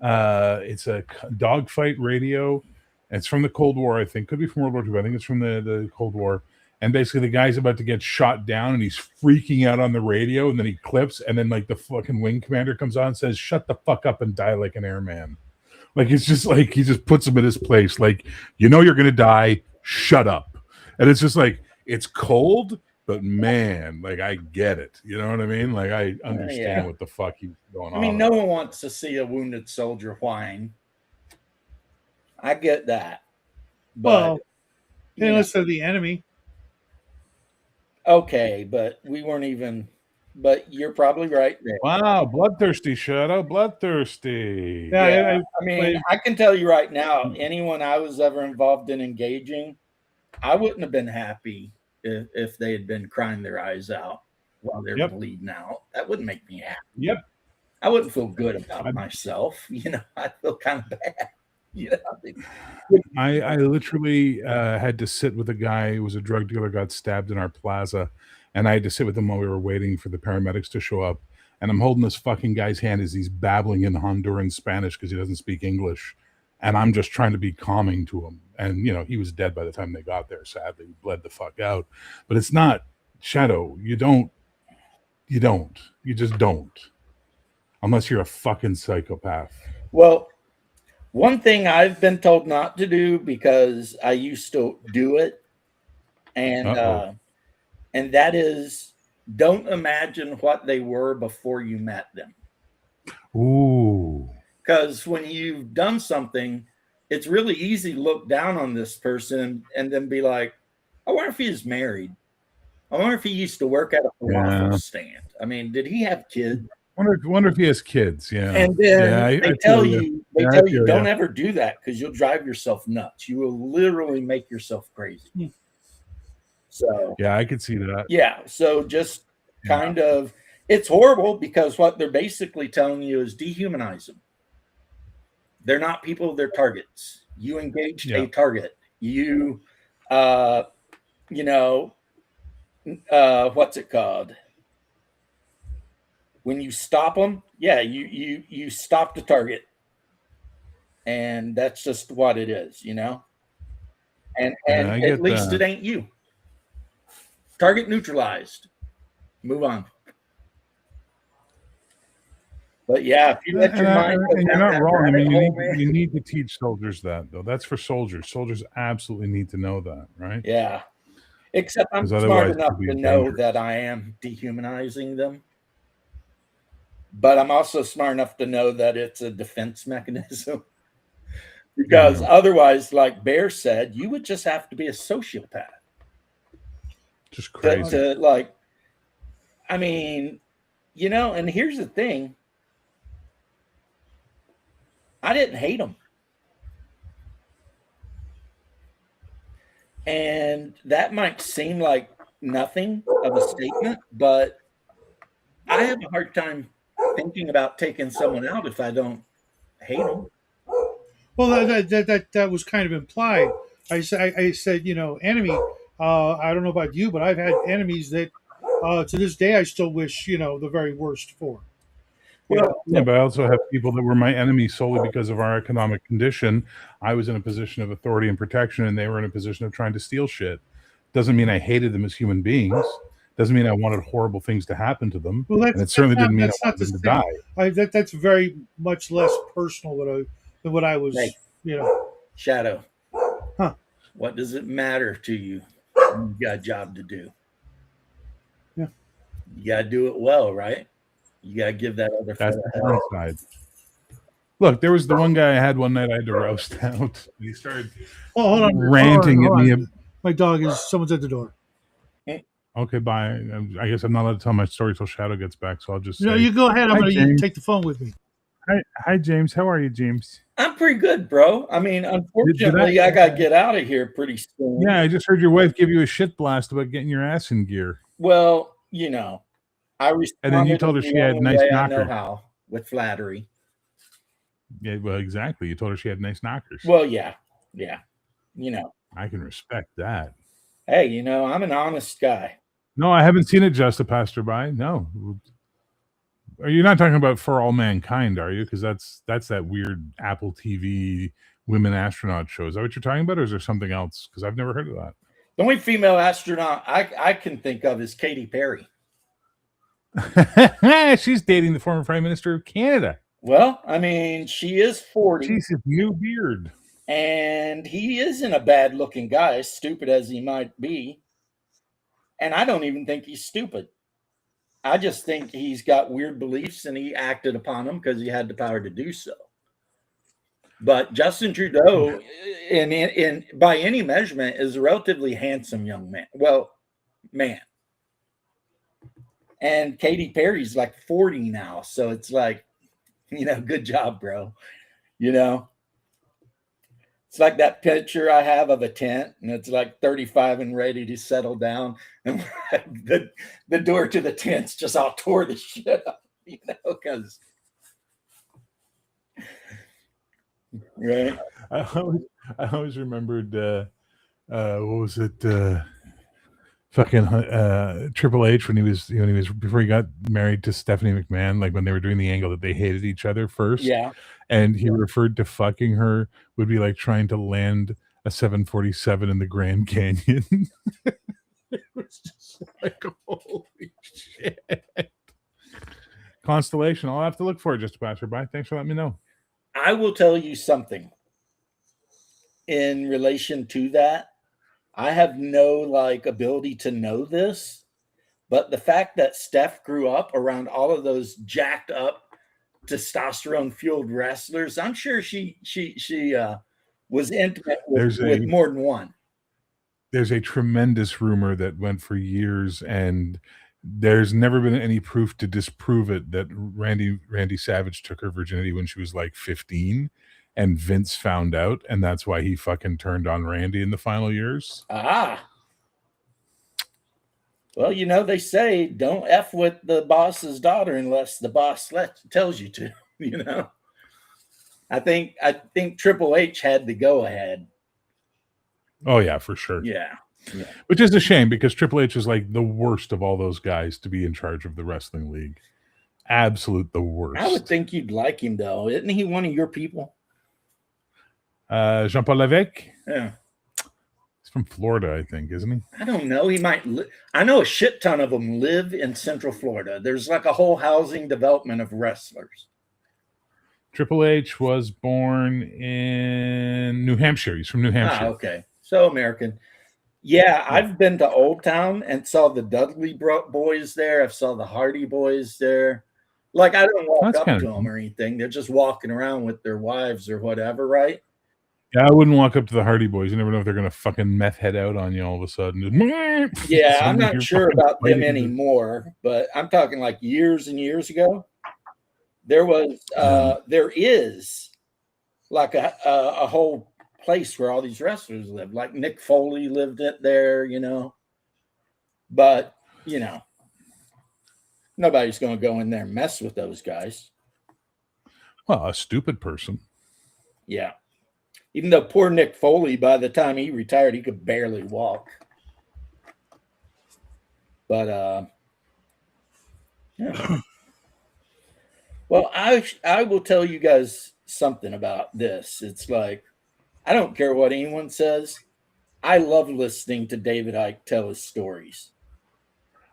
It's a dogfight radio. It's from the Cold War, I think. Could be from World War II. I think it's from the Cold War. And basically, the guy's about to get shot down, and he's freaking out on the radio. And then he clips, and then like the fucking wing commander comes on and says, "Shut the fuck up and die like an airman." Like it's just like he just puts him in his place. Like, you're gonna die. Shut up. And it's just like it's cold. But man, like I get it. You know what I mean? Like I understand Yeah. what the fuck he's going on. I mean, no one wants to see a wounded soldier whine. I get that. But Well, you know, unless they're the enemy. okay, but we weren't even. But you're probably right there. Wow, bloodthirsty Shadow, bloodthirsty. Yeah, I mean, I can tell you right now, anyone I was ever involved in engaging, I wouldn't have been happy if they had been crying their eyes out while they're bleeding out. That wouldn't make me happy. Yep. I wouldn't feel good about myself. You know, I'd feel kind of bad. You know, I literally had to sit with a guy who was a drug dealer, got stabbed in our plaza, and I had to sit with him while we were waiting for the paramedics to show up. And I'm holding this fucking guy's hand as he's babbling in Honduran Spanish because he doesn't speak English. And I'm just trying to be calming to him. And, you know, he was dead by the time they got there, sadly. He bled the fuck out. But it's not, Shadow, you just don't. Unless you're a fucking psychopath. Well, one thing I've been told not to do because I used to do it, and that is don't imagine what they were before you met them. Ooh. Because when you've done something, it's really easy to look down on this person and then be like, I wonder if he is married. I wonder if he used to work at a falafel stand. I mean, did he have kids? Wonder if he has kids. Yeah. And then they tell you don't ever do that because you'll drive yourself nuts. You will literally make yourself crazy. So yeah, I could see that. Yeah. So just kind of, it's horrible because what they're basically telling you is dehumanize them. They're not people, they're targets. You engaged a target. You, you know, what's it called? When you stop them, you stop the target. And that's just what it is, you know? And at least it ain't you. Target neutralized. Move on. But yeah, if you let your mind go and you're down not that wrong. I rabbit mean, hole, you need to teach soldiers that, though. That's for soldiers. Soldiers absolutely need to know that, right? Yeah. Except I'm 'Cause smart otherwise enough it'll be to know dangerous. that I am dehumanizing them. But I'm also smart enough to know that it's a defense mechanism. Because otherwise, like Bear said, you would just have to be a sociopath. Just crazy. To like, I mean, you know, and here's the thing. I didn't hate them. And that might seem like nothing of a statement, but I have a hard time thinking about taking someone out if I don't hate them. Well, that was kind of implied. I said, you know, enemy. I don't know about you, but I've had enemies that, to this day, I still wish, you know, the very worst for. Well, yeah, but I also have people that were my enemies solely because of our economic condition. I was in a position of authority and protection, and they were in a position of trying to steal shit. Doesn't mean I hated them as human beings. Doesn't mean I wanted horrible things to happen to them. Well, and it certainly didn't mean I wanted them to die. That's very much less personal than what I was, you know. Shadow. Huh. What does it matter to you? You got a job to do. Yeah. You got to do it well, right? You got to give that other That's the downside. Look, there was the one guy I had one night I had to roast out. He started hold on, ranting at me. My dog someone's at the door. Okay, bye. I guess I'm not allowed to tell my story till Shadow gets back, so I'll just No, you go ahead. I'm going to take the phone with me. Hi, James. How are you, James? I'm pretty good, bro. I mean, unfortunately, I got to get out of here pretty soon. Yeah, I just heard your wife give you a shit blast about getting your ass in gear. Well, you know, I responded. And then you told her she had nice knockers. I know how, with flattery. Yeah, well, exactly. You told her she had nice knockers. Well, yeah. You know, I can respect that. Hey, you know, I'm an honest guy. No, I haven't seen it, Just a Passerby. No. Are you not talking about For All Mankind, are you? Because that's that weird Apple TV women astronaut show. Is that what you're talking about, or is there something else? Because I've never heard of that. The only female astronaut I can think of is Katy Perry. She's dating the former Prime Minister of Canada. Well, I mean, she is 40. Jesus, new beard. And he isn't a bad-looking guy, stupid as he might be. And I don't even think he's stupid. I just think he's got weird beliefs and he acted upon them because he had the power to do so. But Justin Trudeau, in by any measurement, is a relatively handsome young man. Well, man. And Katy Perry's like 40 now. So it's like, good job, bro. It's like that picture I have of a tent, and it's like 35 and ready to settle down. And the door to the tent's just all tore the shit up, because right. I always remembered what was it? Fucking Triple H when he was before he got married to Stephanie McMahon, like when they were doing the angle that they hated each other first. Yeah. And he referred to fucking her would be like trying to land a 747 in the Grand Canyon. It was just like, holy shit. Constellation. I'll have to look for it just to pass her by. Thanks for letting me know. I will tell you something in relation to that. I have no ability to know this, but the fact that Steph grew up around all of those jacked up testosterone fueled wrestlers, I'm sure she was intimate with more than one. There's a tremendous rumor that went for years, and there's never been any proof to disprove it, that Randy Savage took her virginity when she was like 15. And Vince found out, and that's why he fucking turned on Randy in the final years. Ah. Well, they say don't F with the boss's daughter unless the boss tells you to, I think Triple H had the go ahead. Oh, yeah, for sure. Yeah. Which is a shame, because Triple H is like the worst of all those guys to be in charge of the wrestling league. Absolute the worst. I would think you'd like him, though. Isn't he one of your people? Jean-Paul Levesque? Yeah. He's from Florida, I think, isn't he? I don't know. He might. I know a shit ton of them live in Central Florida. There's like a whole housing development of wrestlers. Triple H was born in New Hampshire. He's from New Hampshire. Okay. So American. Yeah, I've been to Old Town and saw the Dudley boys there. I've saw the Hardy boys there. Like, I don't walk up to them or anything. They're just walking around with their wives or whatever, right? Yeah, I wouldn't walk up to the Hardy Boys. You never know if they're going to fucking meth head out on you all of a sudden. Yeah, I'm not sure about them anymore, but I'm talking like years and years ago. There is like a whole place where all these wrestlers live. Like Nick Foley lived there, But, nobody's going to go in there and mess with those guys. Well, a stupid person. Yeah. Even though poor Nick Foley, by the time he retired, he could barely walk. But, yeah. Well, I will tell you guys something about this. It's like, I don't care what anyone says. I love listening to David Icke tell his stories.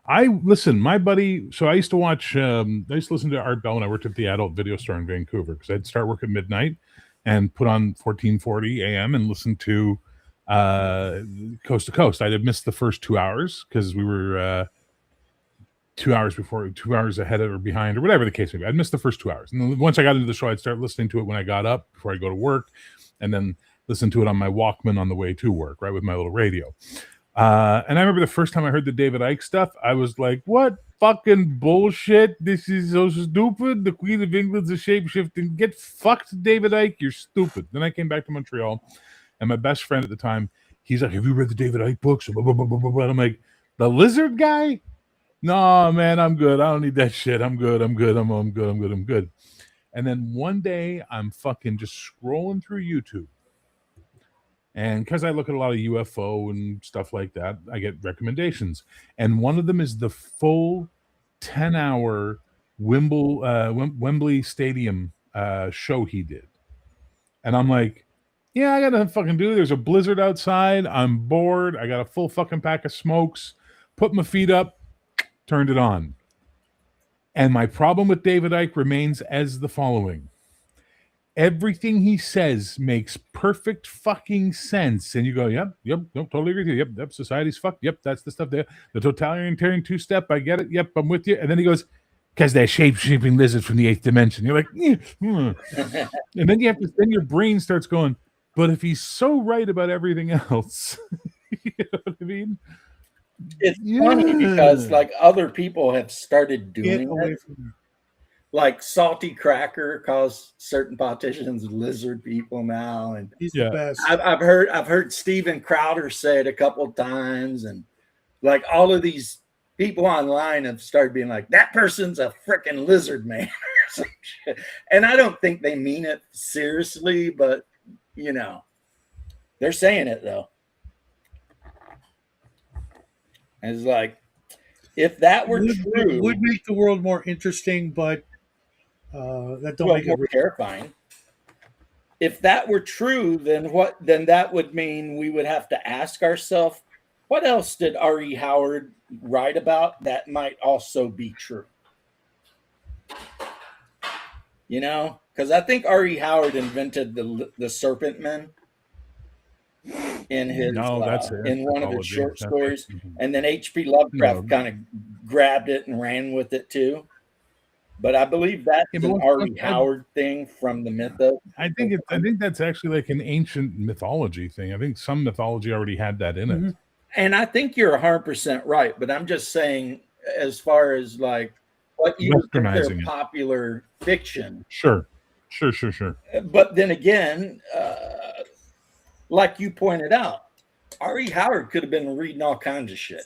My buddy, so I used to watch, I used to listen to Art Bell when I worked at the adult video store in Vancouver, because I'd start work at midnight and put on 1440 AM and listen to Coast to Coast. I'd have missed the first 2 hours because we were 2 hours ahead or behind or whatever the case may be. I'd missed the first 2 hours. And then once I got into the show, I'd start listening to it when I got up before I go to work, and then listen to it on my Walkman on the way to work, right, with my little radio. And I remember the first time I heard the David Icke stuff, I was like, what fucking bullshit? This is so stupid. The Queen of England's a shapeshifting. Get fucked, David Icke. You're stupid. Then I came back to Montreal, and my best friend at the time, he's like, have you read the David Icke books? And I'm like, the lizard guy? No, man, I'm good. I don't need that shit. I'm good. I'm good. I'm good. And then one day I'm fucking just scrolling through YouTube. And because I look at a lot of UFO and stuff like that, I get recommendations. And one of them is the full 10-hour Wembley Stadium show he did. And I'm like, yeah, I got nothing fucking do. There's a blizzard outside. I'm bored. I got a full fucking pack of smokes. Put my feet up, turned it on. And my problem with David Icke remains as the following. everything he says makes perfect fucking sense. And you go, yep, totally agree with you. Yep, society's fucked. Yep, that's the stuff there. The totalitarian two-step, I get it. Yep, I'm with you. And then he goes, because they're shape-shaping lizards from the 8th dimension. You're like, and then then your brain starts going, but if he's so right about everything else, you know what I mean? It's funny because like other people have started Get doing away it. from me. Like Salty Cracker calls certain politicians lizard people now, and He's Yeah. the best. I've heard Steven Crowder say it a couple of times, and like all of these people online have started being like, that person's a freaking lizard man or some shit. And I don't think they mean it seriously, but you know, they're saying it though. And it's like, if that were true, would make the world more interesting, but that don't well, make more it. terrifying. If that were true, then what? Then that would mean we would have to ask ourselves, what else did R.E. Howard write about that might also be true? You know, because I think R.E. Howard invented the serpent men in his that's it. in one of his Mythology. short That's stories, it. and then H.P. Lovecraft No. kind of grabbed it and ran with it too. But I believe that's Yeah, but an what- R.E. Howard thing from the mythos. I think that's actually like an ancient mythology thing. I think some mythology already had that in it. Mhm. And I think you're 100% right, but I'm just saying, as far as like what you consider Westernizing it. popular fiction. Sure. But then again, like you pointed out, R.E. Howard could have been reading all kinds of shit.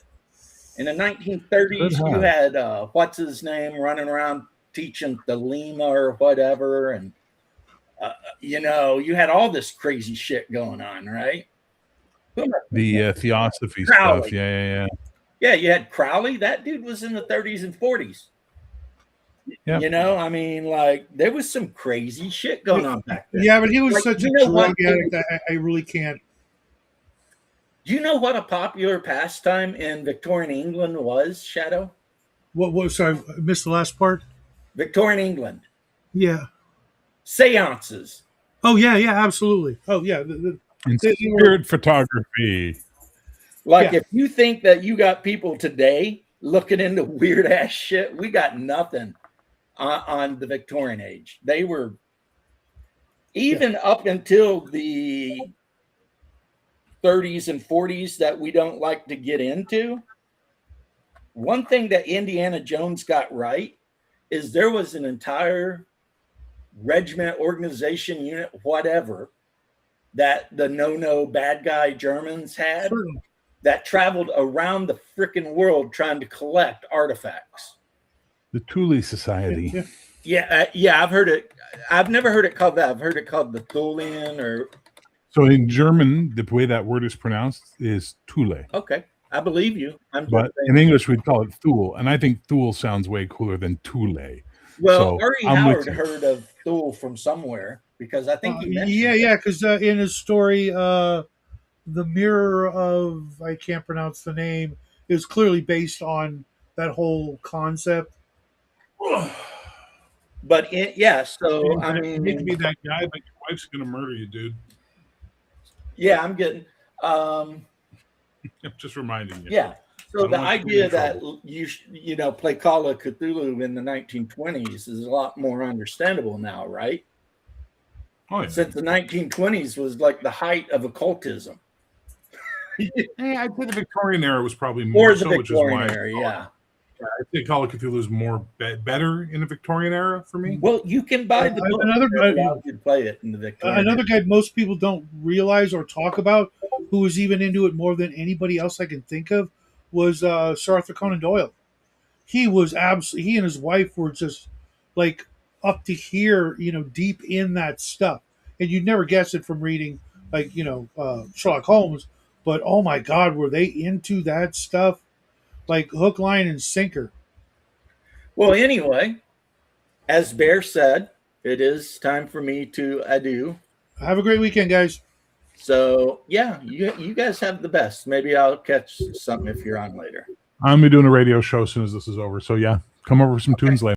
In the 1930s, you had what's his name running around teaching Thelema or whatever, and you know, you had all this crazy shit going on, right? The theosophy Crowley. stuff. Yeah. Yeah, you had Crowley. That dude was in the 30s and 40s. Yep. You know, I mean, like there was some crazy shit going on back then. Yeah, but he was Like, such you a know drug what? addict that I really can't. Do you know what a popular pastime in Victorian England was, Shadow? What? Sorry, I missed the last part. Victorian England. Yeah. Seances. Oh yeah, absolutely. Oh yeah. And They were- spirit photography. Like Yeah. if you think that you got people today looking into weird ass shit, we got nothing on the Victorian age. They were even up until the 30s and 40s that we don't like to get into. One thing that Indiana Jones got right is there was an entire regiment, organization, unit, whatever, that the no bad guy Germans had Certainly. that traveled around the freaking world trying to collect artifacts. The Thule Society. Yeah. Yeah, I've heard it. I've never heard it called that. I've heard it called the Thulian or. So in German, the way that word is pronounced is Thule. Okay, I believe you. I'm But just saying. in English, we'd call it Thule. And I think Thule sounds way cooler than Thule. Well, so, R.E. I'm with Howard you. heard of Thule from somewhere because I think he mentioned yeah, because in his story, the Mirror of, I can't pronounce the name, is clearly based on that whole concept. But so I You need to be mean, that guy, like your wife's gonna murder you, dude. yeah, I'm getting. I'm just reminding you. Yeah. So I don't the want you to be idea in that trouble. you know play Call of Cthulhu in the 1920s is a lot more understandable now, right? Oh yeah. Since the 1920s was like the height of occultism, I'd say the Victorian era was probably more or the so, which is Victorian why era. Yeah. I'd say Call of Cthulhu is more better in the Victorian era for me. Well, you can buy the book. Another- You can play it in the Victorian. Another guy most people don't realize or talk about, who was even into it more than anybody else I can think of, was Sir Arthur Conan Doyle. He was absolutely. He and his wife were just like up to here, deep in that stuff, and you'd never guess it from reading Sherlock Holmes. But oh my God, were they into that stuff? Like hook, line, and sinker. Well, anyway, as Bear said, it is time for me to adieu. Have a great weekend, guys. So yeah, you guys have the best. Maybe I'll catch something if you're on later. I'm gonna be doing a radio show as soon as this is over. So yeah, come over for some tunes later.